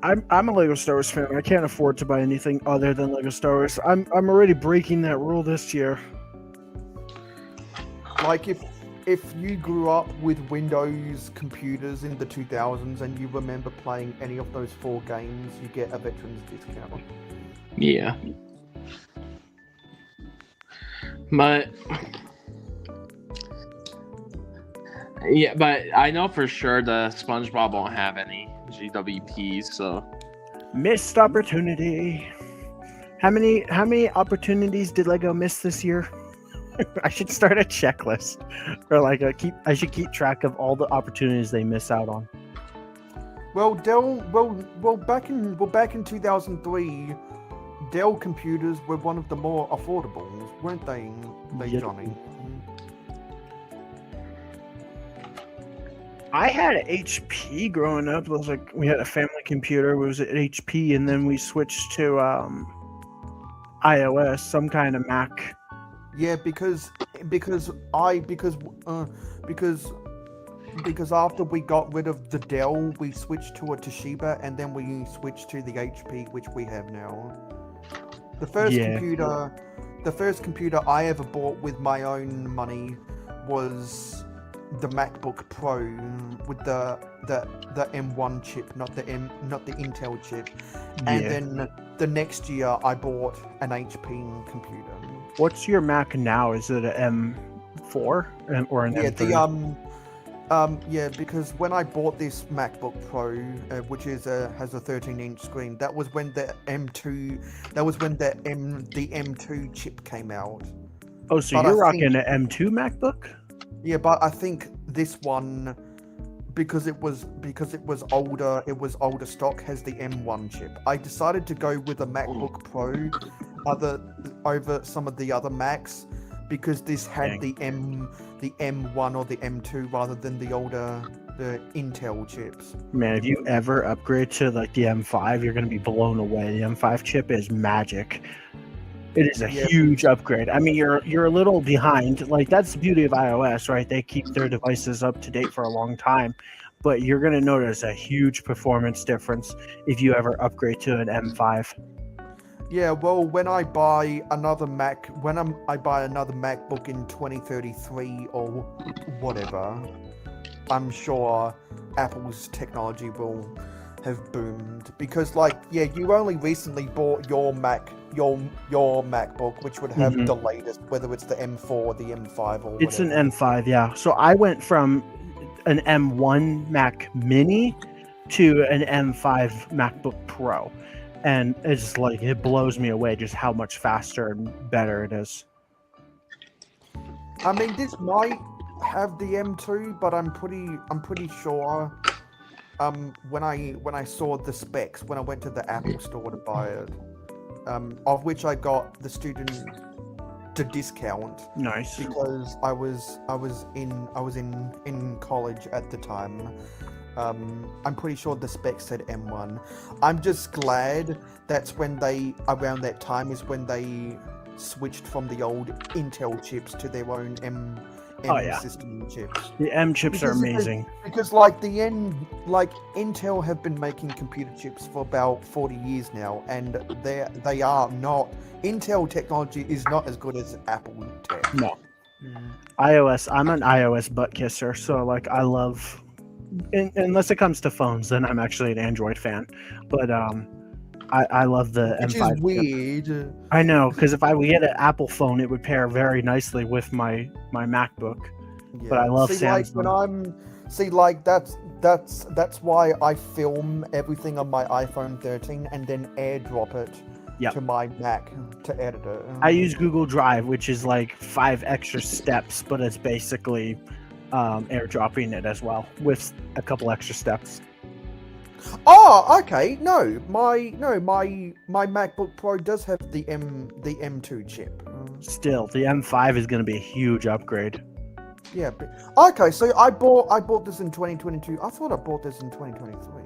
I'm a Lego Star Wars fan. I can't afford to buy anything other than Lego Star Wars. I'm already breaking that rule this year. Like if you grew up with Windows computers in the 2000s and you remember playing any of those 4 games, you get a veteran's discount. Yeah. But I know for sure the SpongeBob won't have any GWPs, so Missed opportunity. How many opportunities did Lego miss this year? I should start a checklist, or like I should keep track of all the opportunities they miss out on. Well, back in 2003, Dell computers were one of the more affordables, weren't they, Yep. Johnny? I had an HP growing up. It was like we had a family computer. It was an HP, and then we switched to iOS, some kind of Mac. Yeah, because after we got rid of the Dell, we switched to a Toshiba, and then we switched to the HP, which we have now. The first computer I ever bought with my own money was the MacBook Pro with the M1 chip, not the Intel chip. And Yeah. then the next year I bought an HP computer. What's your Mac now? Is it an M4 or an Yeah, M3? Yeah, because when I bought this MacBook Pro, which has a 13-inch screen, that was when the M2 chip came out. Oh, so But you're I think, rocking an M2 MacBook? yeah, but I think this one, because it was older stock, has the M1 chip. I decided to go with a MacBook Pro over some of the other Macs because this had the M1 or the M2 rather than the Intel chips. Man, if you ever upgrade to like the M5, you're gonna be blown away. The M5 chip is magic. It is a huge upgrade. I mean, you're a little behind. Like, that's the beauty of iOS, right? They keep their devices up to date for a long time, but you're gonna notice a huge performance difference if you ever upgrade to an M5. Yeah, well, when I buy another I buy another MacBook in 2033 or whatever, I'm sure Apple's technology will have boomed because, like, yeah, you only recently bought your MacBook, which would have the latest, whether it's the M4 or the M5 or It's whatever. an M5, yeah. So I went from an M1 Mac Mini to an M5 MacBook Pro, and it's like it blows me away just how much faster and better it is. I mean, this might have the M2, but I'm pretty sure. When I saw the specs, when I went to the Apple store to buy it, of which I got the student discount. Nice. Because I was in college at the time. I'm pretty sure the specs said M1. I'm just glad around that time is when they switched from the old Intel chips to their own M system chips. The M chips are amazing. Because Intel have been making computer chips for about 40 years now, and they are not. Intel technology is not as good as Apple tech. No. iOS. I'm an iOS butt kisser, so like I love. Unless it comes to phones, then I'm actually an Android fan. But I love the Which M5. is weird. I know, because if I would get an Apple phone, it would pair very nicely with my MacBook. Yeah. But I love Samsung. That's why I film everything on my iPhone 13 and then AirDrop it to my Mac to edit it. I use Google Drive, which is like 5 extra steps, but it's basically airdropping it as well with a couple extra steps. Oh, okay. No, my MacBook Pro does have the M2 chip. Still, the M5 is going to be a huge upgrade. Yeah. Okay, so I bought this in 2022. I thought I bought this in 2023.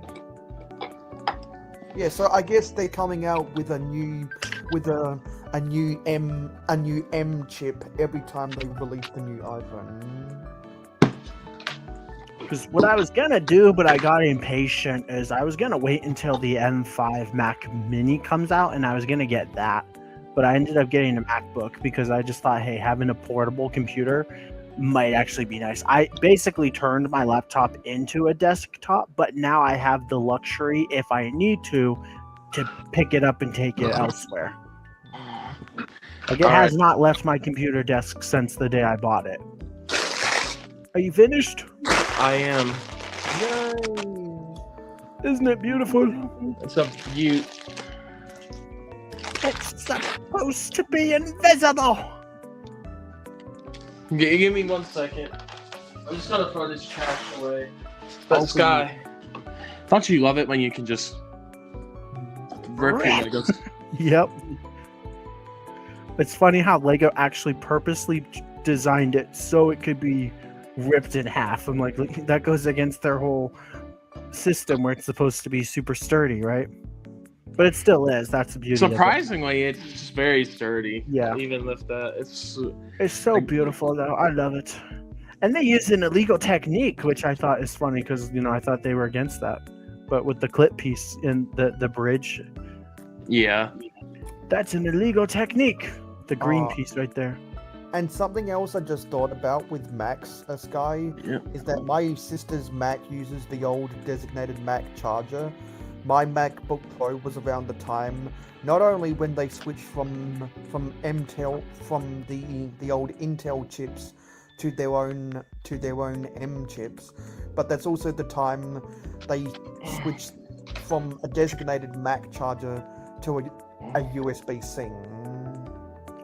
Yeah, so I guess they're coming out with a new M chip every time they release the new iPhone. Because what I was gonna do, but I got impatient, is I was gonna wait until the M5 Mac Mini comes out, and I was gonna get that. But I ended up getting a MacBook because I just thought, hey, having a portable computer might actually be nice. I basically turned my laptop into a desktop, but now I have the luxury, if I need to pick it up and take it elsewhere. Like, it has not left my computer desk since the day I bought it. Are you finished? I am. Yay! Isn't it beautiful? It's a beaut. It's supposed to be invisible. Give me 1 second. I'm just gonna throw this trash away. But Sky, don't you love it when you can just rip your Legos? Yep. It's funny how Lego actually purposely designed it so it could be ripped in half. I'm like, that goes against their whole system where it's supposed to be super sturdy, right? But it still is. That's the beauty. Surprisingly, it's just very sturdy. Yeah. Even with that, It's so beautiful, though. I love it. And they used an illegal technique, which I thought is funny because, I thought they were against that. But with the clip piece in the bridge. Yeah. That's an illegal technique. The green piece right there. And something else I just thought about with Macs, Sky, is that my sister's Mac uses the old designated Mac charger. My MacBook Pro was around the time, not only when they switched from the old Intel chips to their own M chips, but that's also the time they switched from a designated Mac charger to a USB-C.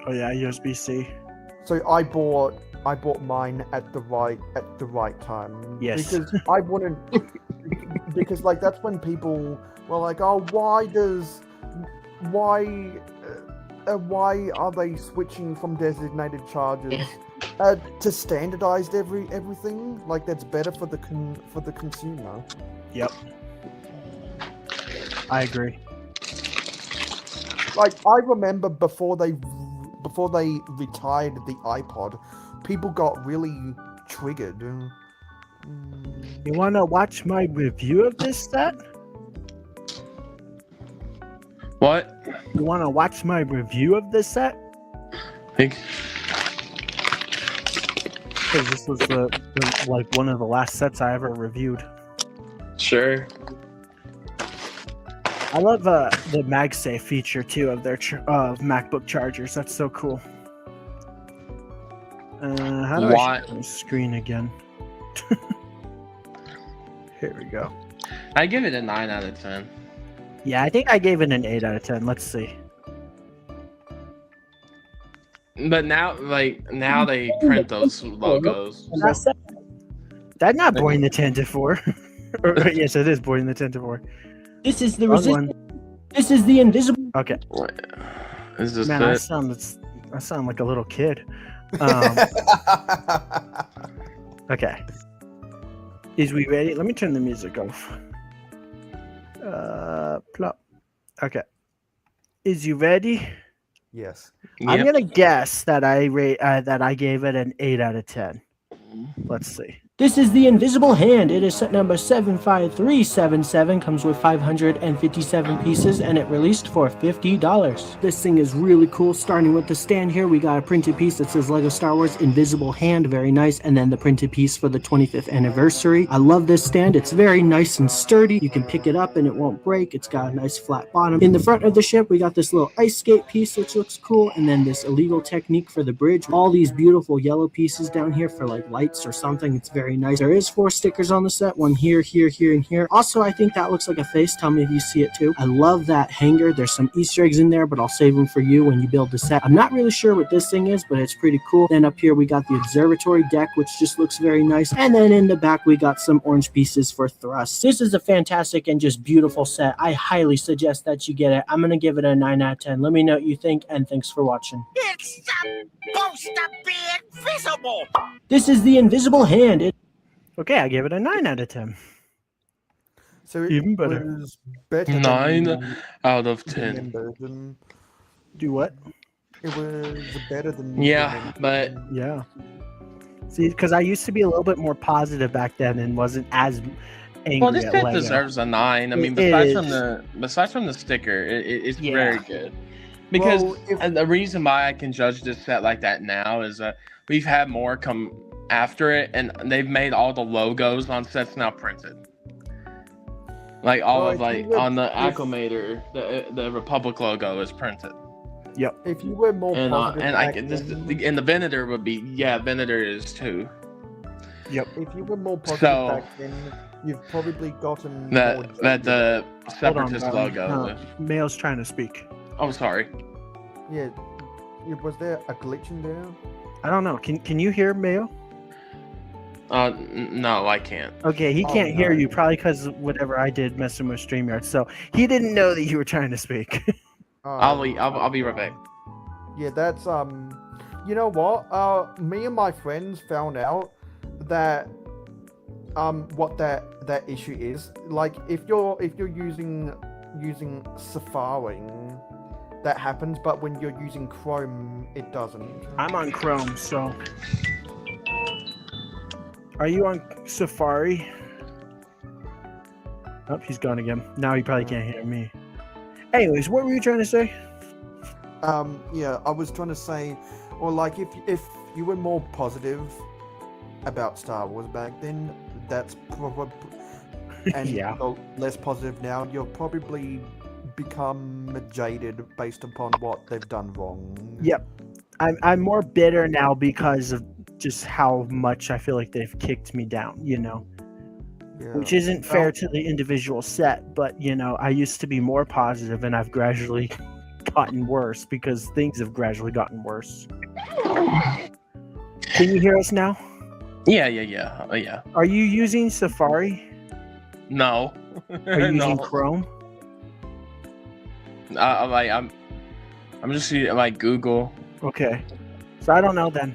Oh yeah, USB-C. So I bought mine at the right time. Yes. Because I wanted because like that's when people were like, oh, why are they switching from designated chargers to standardized everything? Like that's better for the consumer. Yep. I agree. Like I remember before they retired the iPod, people got really triggered. You want to watch my review of this set? What? You want to watch my review of this set? Think. Because this was the like one of the last sets I ever reviewed. Sure. I love the MagSafe feature too of their of MacBook chargers. That's so cool. How do I share my screen again? Here we go. I give it a 9 out of 10. Yeah, I think I gave it an 8 out of 10. Let's see. But now they print those logos. That's not Boarding the 10 to 4. Yes, it is Boarding the 10 to 4. This is the resistance. This is the invisible. Okay. Is this Man, I sound like a little kid. Okay. Is we ready? Let me turn the music off. Plop. Okay. Is you ready? Yes. I'm gonna guess that I gave it an 8 out of 10. Let's see. This is the invisible hand. It is set number 75377. Comes with 557 pieces, and it released for $50. This thing is really cool. Starting with the stand here, we got a printed piece that says Lego Star Wars Invisible Hand. Very nice. And then the printed piece for the 25th anniversary. I love this stand. It's very nice and sturdy. You can pick it up and it won't break. It's got a nice flat bottom. In the front of the ship, we got this little ice skate piece, which looks cool. And then this illegal technique for the bridge. All these beautiful yellow pieces down here for like lights or something. It's very nice. There is 4 stickers on the set, one here, here, here, and here. Also, I think that looks like a face. Tell me if you see it too. I love that hanger. There's some Easter eggs in there, but I'll save them for you when you build the set. I'm not really sure what this thing is, but it's pretty cool. Then up here, we got the observatory deck, which just looks very nice. And then in the back, we got some orange pieces for thrusts. This is a fantastic and just beautiful set. I highly suggest that you get it. I'm going to give it a 9 out of 10. Let me know what you think, and thanks for watching. It's supposed to be invisible! This is the invisible hand. Okay, I gave it a 9 out of 10. So it Even better. was better than 9 the out of Indian 10. version. Do what? It was better than Yeah, the but Yeah. See, because I used to be a little bit more positive back then and wasn't as angry well, this at set Lego. deserves a 9. I mean, It besides from the sticker, it's Yeah. very good. Because Well, and the reason why I can judge this set like that now is we've had more come after it, and they've made all the logos on sets now printed. Like all Well, of if like you would- on the if- Acclimator, the Republic logo is printed. If you were more And positive and I back can just then, and the Venator would be Venator is too. if you were more positive So- back then, you've probably gotten more That the Hold on, Separatist logo. Mail's trying to speak. Oh, sorry. Yeah. Was there a glitch in there? I don't know. Can you hear Mail? No, I can't. Okay, he Oh, can't hear no. you probably because whatever I did messing with StreamYard. So he didn't know that you were trying to speak. I'll be right back. Yeah, that's you know what? Me and my friends found out that what that issue is. Like if you're using Safari, that happens, but when you're using Chrome, it doesn't. I'm on Chrome, so. Are you on Safari? Oh, he's gone again. Now he probably can't hear me. Anyways, what were you trying to say? Yeah, I was trying to say, or like if you were more positive about Star Wars back then, that's probably, and Yeah. you're less positive now, you'll probably become jaded based upon what they've done wrong. Yep. I'm more bitter now because of just how much I feel like they've kicked me down, Yeah. which isn't fair to the individual set, but I used to be more positive and I've gradually gotten worse because things have gradually gotten worse. Can you hear us now? Yeah. Yeah. Are you using Safari? No. Are you using No. Chrome? I'm just using like Google. Okay. So I don't know then.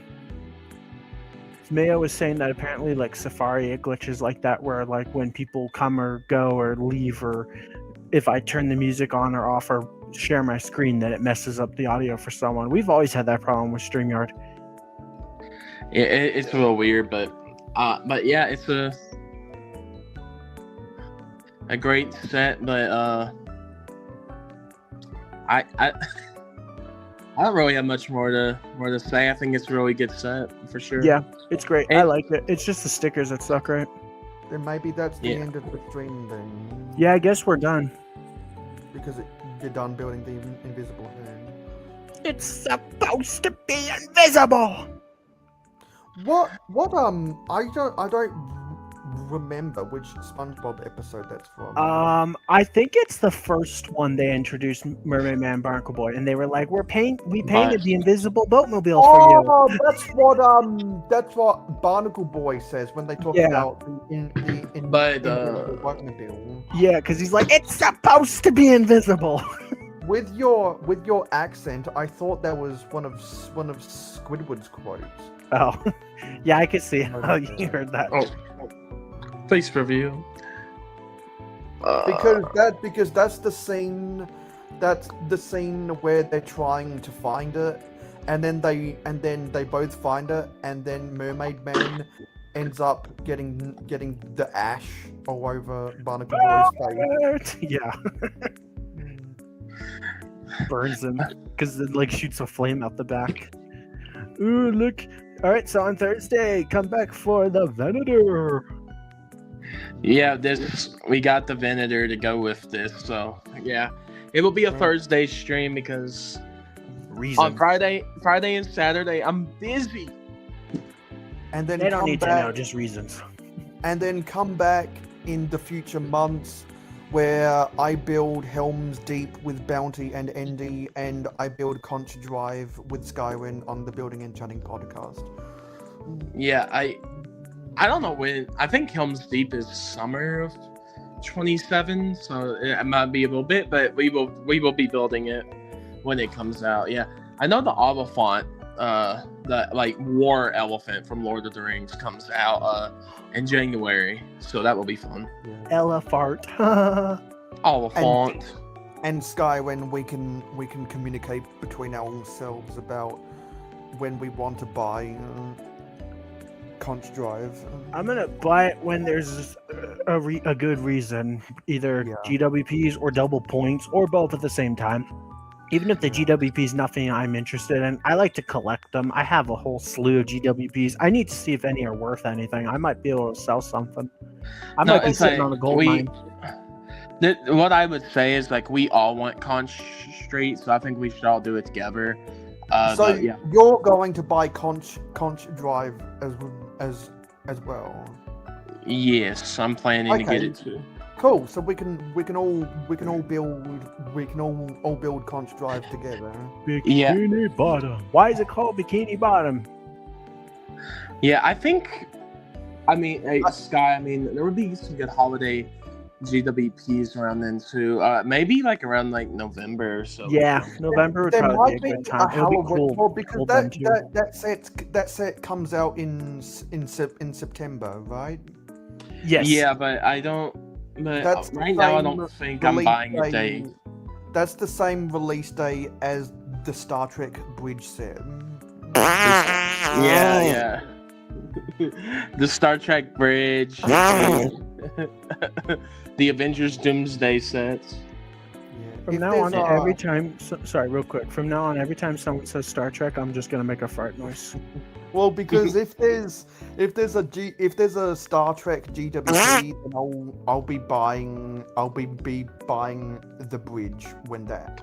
Mayo was saying that apparently like Safari it glitches like that where like when people come or go or leave or if I turn the music on or off or share my screen that it messes up the audio for someone. We've always had that problem with StreamYard. It's a little weird, but yeah, it's a great set, but I don't really have much more to say. I think it's a really good set for sure. Yeah, it's great. I And- like it. It's just the stickers that suck, right? Then maybe that's the Yeah. end of the stream then. Yeah, I guess we're done. Because you're done building the invisible hand. It's supposed to be invisible. What I don't remember which SpongeBob episode that's from. I think it's the first one they introduced Mermaid Man Barnacle Boy, and they were like, we painted the invisible boatmobile for you. Oh, that's what Barnacle Boy says when they talk Yeah. about But, invisible boatmobile. Yeah, because he's like, it's supposed to be invisible. With your accent, I thought that was one of Squidward's quotes. Oh, yeah, I could see how you heard that. Oh, face review. Because that's the scene where they're trying to find it, and then they both find it, and then Mermaid Man ends up getting the ash all over Barnacle Boy's face. Yeah. Burns him because it like shoots a flame out the back. Ooh, look. All right, so on Thursday, come back for the Venator. Yeah, we got the Venator to go with this, so yeah, it will be a Thursday stream because on Friday and Saturday I'm busy. And then They don't come need back, to know, just reasons. and then come back in the future months where I build Helm's Deep with Bounty and Endy, and I build Conch Drive with Skywin on the Building Enchanting podcast. Yeah, I don't know when. I think Helm's Deep is summer of 27, so it might be a little bit, but we will be building it when it comes out. Yeah, I know the Oliphant, the like war elephant from Lord of the Rings comes out in January, so that will be fun. Ella fart. Oliphant. And Skywin, we can communicate between ourselves about when we want to buy Conch Drive. I'm gonna buy it when there's a good reason, either Yeah. GWPs or double points or both at the same time. Even if the GWP is nothing I'm interested in, I like to collect them. I have a whole slew of GWPs. I need to see if any are worth anything. I might be able to sell something. I might be it's sitting like on a gold mine. What I would say is like we all want Conch Street, so I think we should all do it together. So but, yeah. you're going to buy Conch Drive as well. Yes, I'm planning to get Okay. it too. Cool. So we can all build Conch Drive together. Bikini Bottom. Why is it called Bikini Bottom? Yeah, I think. I mean, hey, Sky. I mean, there would be some good holiday GWPs around then too. Maybe like around like November or so. Yeah, November would There probably might be a be good time. It would be Halloween, cool. well, because cool then, too. that set comes out in September, right? Yes. Yeah, but I don't. But That's the right now, I same don't think I'm release buying a day- date. That's the same release day as the Star Trek Bridge set. Yeah. The Star Trek Bridge. The Avengers Doomsday sets. From now on, every time. Sorry, real quick. From now on, every time someone says Star Trek, I'm just gonna make a fart noise. Well, because if there's a Star Trek GWP, then I'll be buying the bridge when that.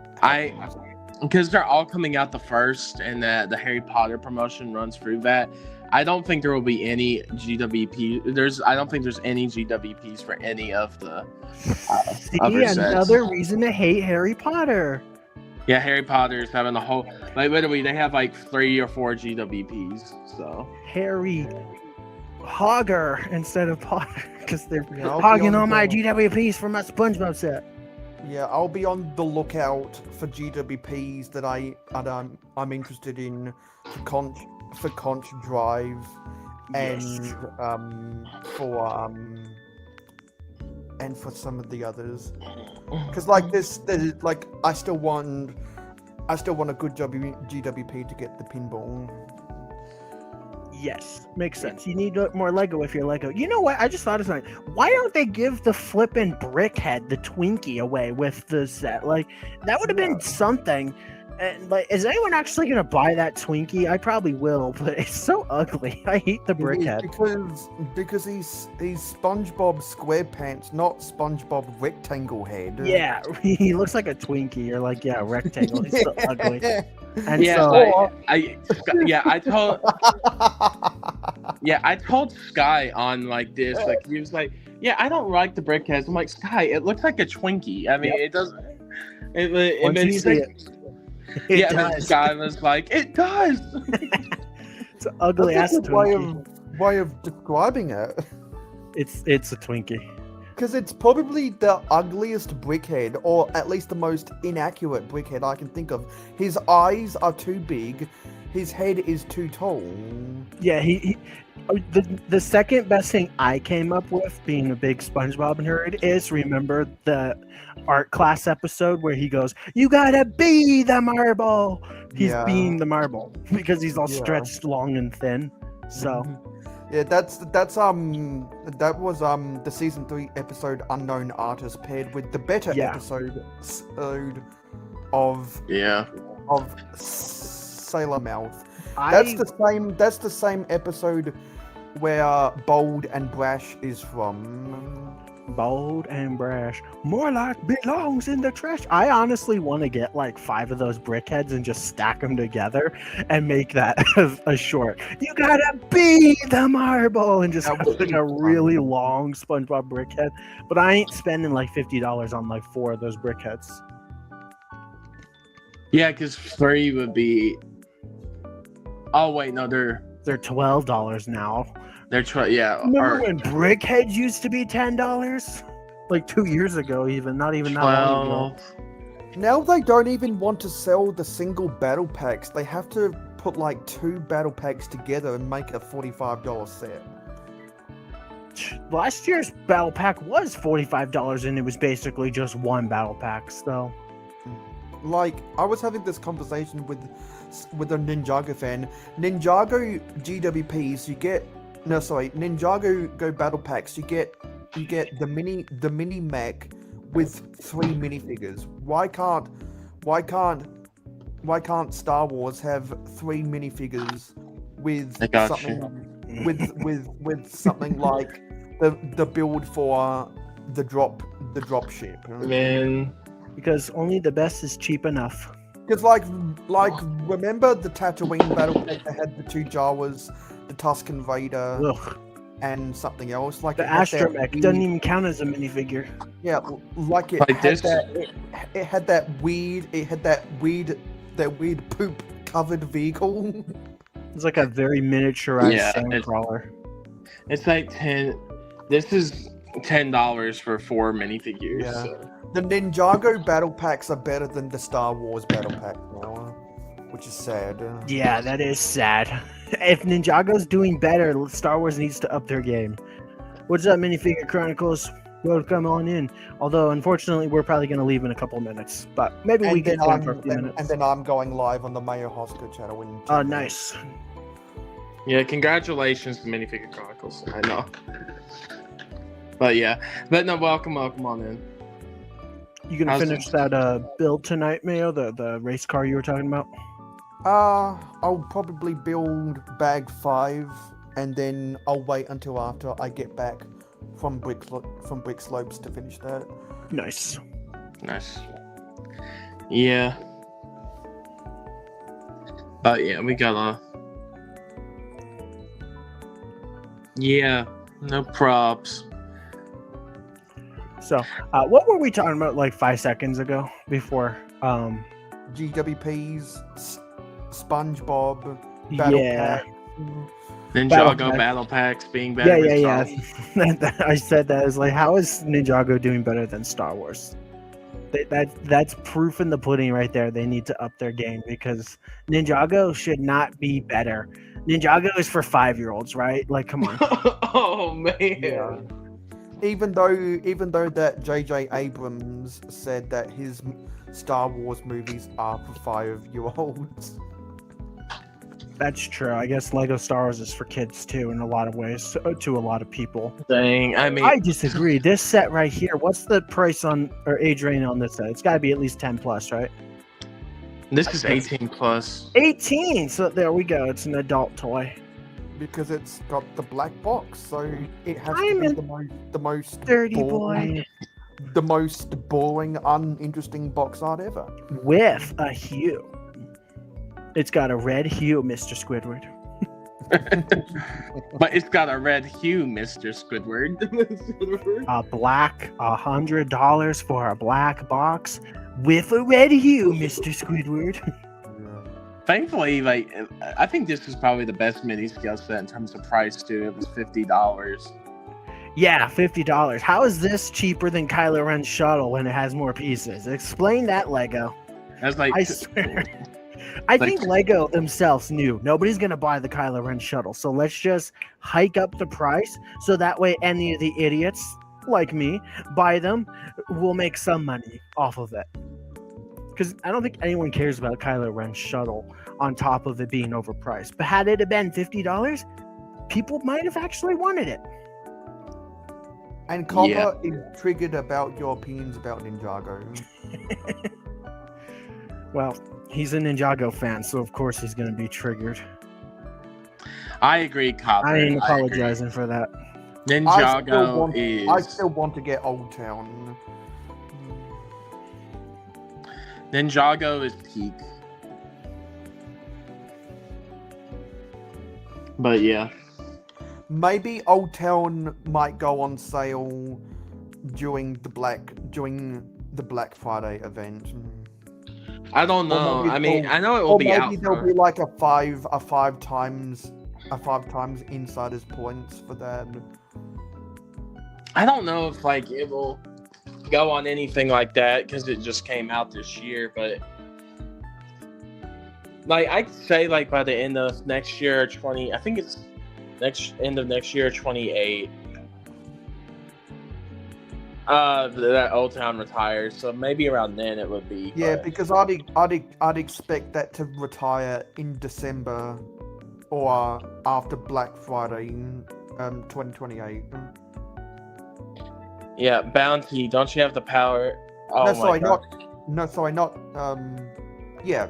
Because they're all coming out the first, and the Harry Potter promotion runs through that. I don't think there will be any GWP. I don't think there's any GWPs for any of the See, other sets. another reason to hate Harry Potter. Yeah, Harry Potter's having a whole literally they have like 3 or 4 GWPs. So Harry Hogger instead of Potter because they're Yeah, I'll be hogging on all my the- GWPs for my SpongeBob set. Yeah, I'll be on the lookout for GWPs that I'm interested in for Conch Drive and Yes. for some of the others. Because like there's like I still want a good GWP to get the pinball. Yes, makes sense. You need more Lego if you're Lego. You know what? I just thought of something. Why don't they give the flippin' Brickhead, the Twinkie, away with the set? Like that would have been something. And like, is anyone actually gonna buy that Twinkie? I probably will, but it's so ugly. I hate the Brickhead. Because he's SpongeBob SquarePants, not SpongeBob Rectangle Head. Yeah, he looks like a Twinkie or like rectangle. He's so ugly. And yeah, so I told Sky on like this, like he was like, yeah, I don't like the Brickheads. I'm like, Sky, it looks like a Twinkie. I mean, it doesn't. It once makes you see like, it yeah, and then does. Sky was like, it does. It's an ugly ass That's a good Twinkie. way of describing it. It's a Twinkie. Because it's probably the ugliest Brickhead, or at least the most inaccurate Brickhead I can think of. His eyes are too big, his head is too tall. Yeah, the second best thing I came up with, being a big SpongeBob nerd, is remember the art class episode where he goes, "You gotta be the marble." He's Yeah. being the marble because he's all Yeah. stretched long and thin. So Yeah, that was the season 3 episode Unknown Artist paired with the better Yeah. episode of Yeah. Sailor Mouth. I That's the same episode where Bold and Brash is from. bold and brash, more like belongs in the trash. I honestly want to get like 5 of those Brickheads and just stack them together and make that a short. You gotta be the marble and just That have would like be a fun. really long SpongeBob Brickhead. But I ain't spending like $50 on like 4 of those Brickheads. Yeah, because 3 would be. Oh wait, no, they're $12 now. yeah. Remember Or when Brickheads used to be $10? Like 2 years ago, even not even that long ago. 12. Now they don't even want to sell the single battle packs. They have to put like 2 battle packs together and make a $45 set. Last year's battle pack was $45 and it was basically just one battle pack, so Like, I was having this conversation with a Ninjago fan. Ninjago GWPs, Ninjago Go battle packs, you get the mini mech with 3 minifigures. Why can't Star Wars have 3 minifigures with I got something with something like the build for the drop ship? Man, because only the best is cheap enough. Because like remember the Tatooine battle pack that had the 2 Jawas, the Tusken Raider, Ugh. and something else? Like The it had that Astromech weird- doesn't even count as a minifigure. Yeah, like it Like had this? it had that weird poop covered vehicle. It's like a very miniaturized Yeah, sandcrawler. it's like 10. This is $10 for 4 minifigures. Yeah. So. The Ninjago battle packs are better than the Star Wars battle pack now, which is sad. Yeah, that is sad. If Ninjago's doing better, Star Wars needs to up their game. What's up, Minifigure Chronicles? Welcome on in. Although, unfortunately, we're probably going to leave in a couple minutes. But maybe we And can then, go I'm, for a few minutes. and then I'm going live on the Mayo Hosker channel in 10 Oh, minutes. nice. Yeah, congratulations to Minifigure Chronicles. I know. But yeah. But no, welcome on in. You gonna How's finish that build tonight, Mayo? The race car you were talking about? I'll probably build bag 5, and then I'll wait until after I get back from Brick Slopes to finish that. Nice. Nice. Yeah. But yeah, we gotta. Yeah, no props. So, what were we talking about like 5 seconds ago before? GWPs, SpongeBob, Battle Yeah. Pack. Ninjago battle packs being better. Yeah. than Star Wars. I said that. I was like, how is Ninjago doing better than Star Wars? That's proof in the pudding right there. They need to up their game because Ninjago should not be better. Ninjago is for 5-year-olds, right? Like, come on. Oh man. Yeah. Even though that J.J. Abrams said that his Star Wars movies are for 5-year-olds. That's true. I guess Lego Star Wars is for kids too, in a lot of ways, to a lot of people. Dang. I mean, I disagree. This set right here, what's the price on or age rating on this set? It's got to be at least 10 plus, right? this is 18 plus. 18. So there we go. It's an adult toy. Because it's got the black box, so it has I'm to a be the most Dirty boring, boy the most boring, uninteresting box art ever. with a hue. It's got a red hue, Mr. Squidward. But it's got a red hue, Mr. Squidward. A black, $100 for a black box with a red hue, Mr. Squidward. Thankfully, like, I think this is probably the best midi-scale set in terms of price too. It was $50. Yeah, $50. How is this cheaper than Kylo Ren's shuttle when it has more pieces? Explain that, Lego. That's like I swear. I think Lego themselves knew nobody's going to buy the Kylo Ren shuttle. So let's just hike up the price so that way any of the idiots like me buy them. We'll make some money off of it. Because I don't think anyone cares about Kylo Ren's shuttle on top of it being overpriced. But had it have been $50, people might have actually wanted it. And Copper is triggered about your opinions about Ninjago. Well, he's a Ninjago fan, so of course he's going to be triggered. I agree, Copper. I ain't apologizing for that. Ninjago I still want to get Old Town. Ninjago is peak. But yeah. Maybe Old Town might go on sale during the Black Friday event. I don't know. maybe I mean, they'll- I know it will be out. Maybe there'll be like a five times insiders points for that. I don't know if like it will go on anything like that because it just came out this year, but like I'd say like by the end of next year, I think it's end of next year, 28. That Old Town retires, so maybe around then it would be. Yeah, but- because I'd expect that to retire in December or after Black Friday, 2028. Yeah, Bounty. Don't you have the power? Oh No, my sorry, God. not. Yeah,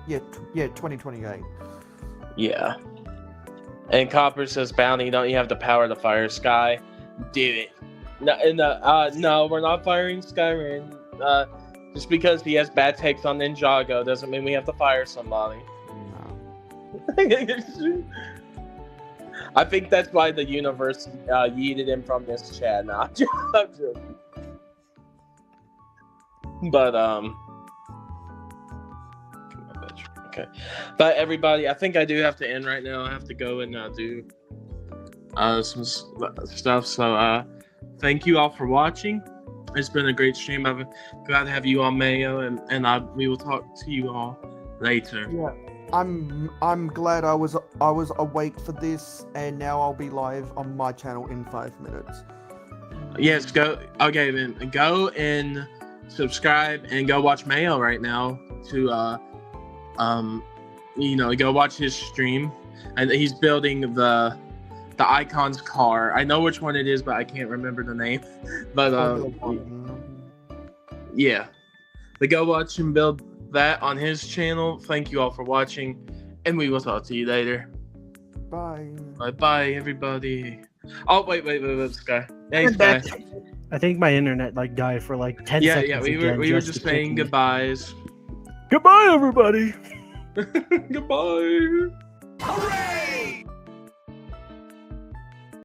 2028. Yeah. And Copper says, Bounty, don't you have the power to fire Sky? Do it. No, we're not firing Skyrim. Just because he has bad takes on Ninjago doesn't mean we have to fire somebody. No. I think that's why the universe yeeted him from this chat. Nah, I'm joking. But okay. But everybody, I think I do have to end right now. I have to go and do some stuff. So thank you all for watching. It's been a great stream. I'm glad to have you on, Mayo, and we will talk to you all later. Yeah. I'm glad I was awake for this, and now I'll be live on my channel in 5 minutes. Yes, go. Okay, then go and subscribe and go watch Mayo right now to go watch his stream, and he's building the Icon's car. I know which one it is, but I can't remember the name. But yeah, but go watch him build that on his channel. Thank you all for watching, and we will talk to you later. Bye. Bye, everybody. Oh wait, Sky. Hey, Sky. I think my internet like died for like 10 seconds. Yeah, we were just saying goodbyes. Goodbye, everybody. Goodbye. Hooray!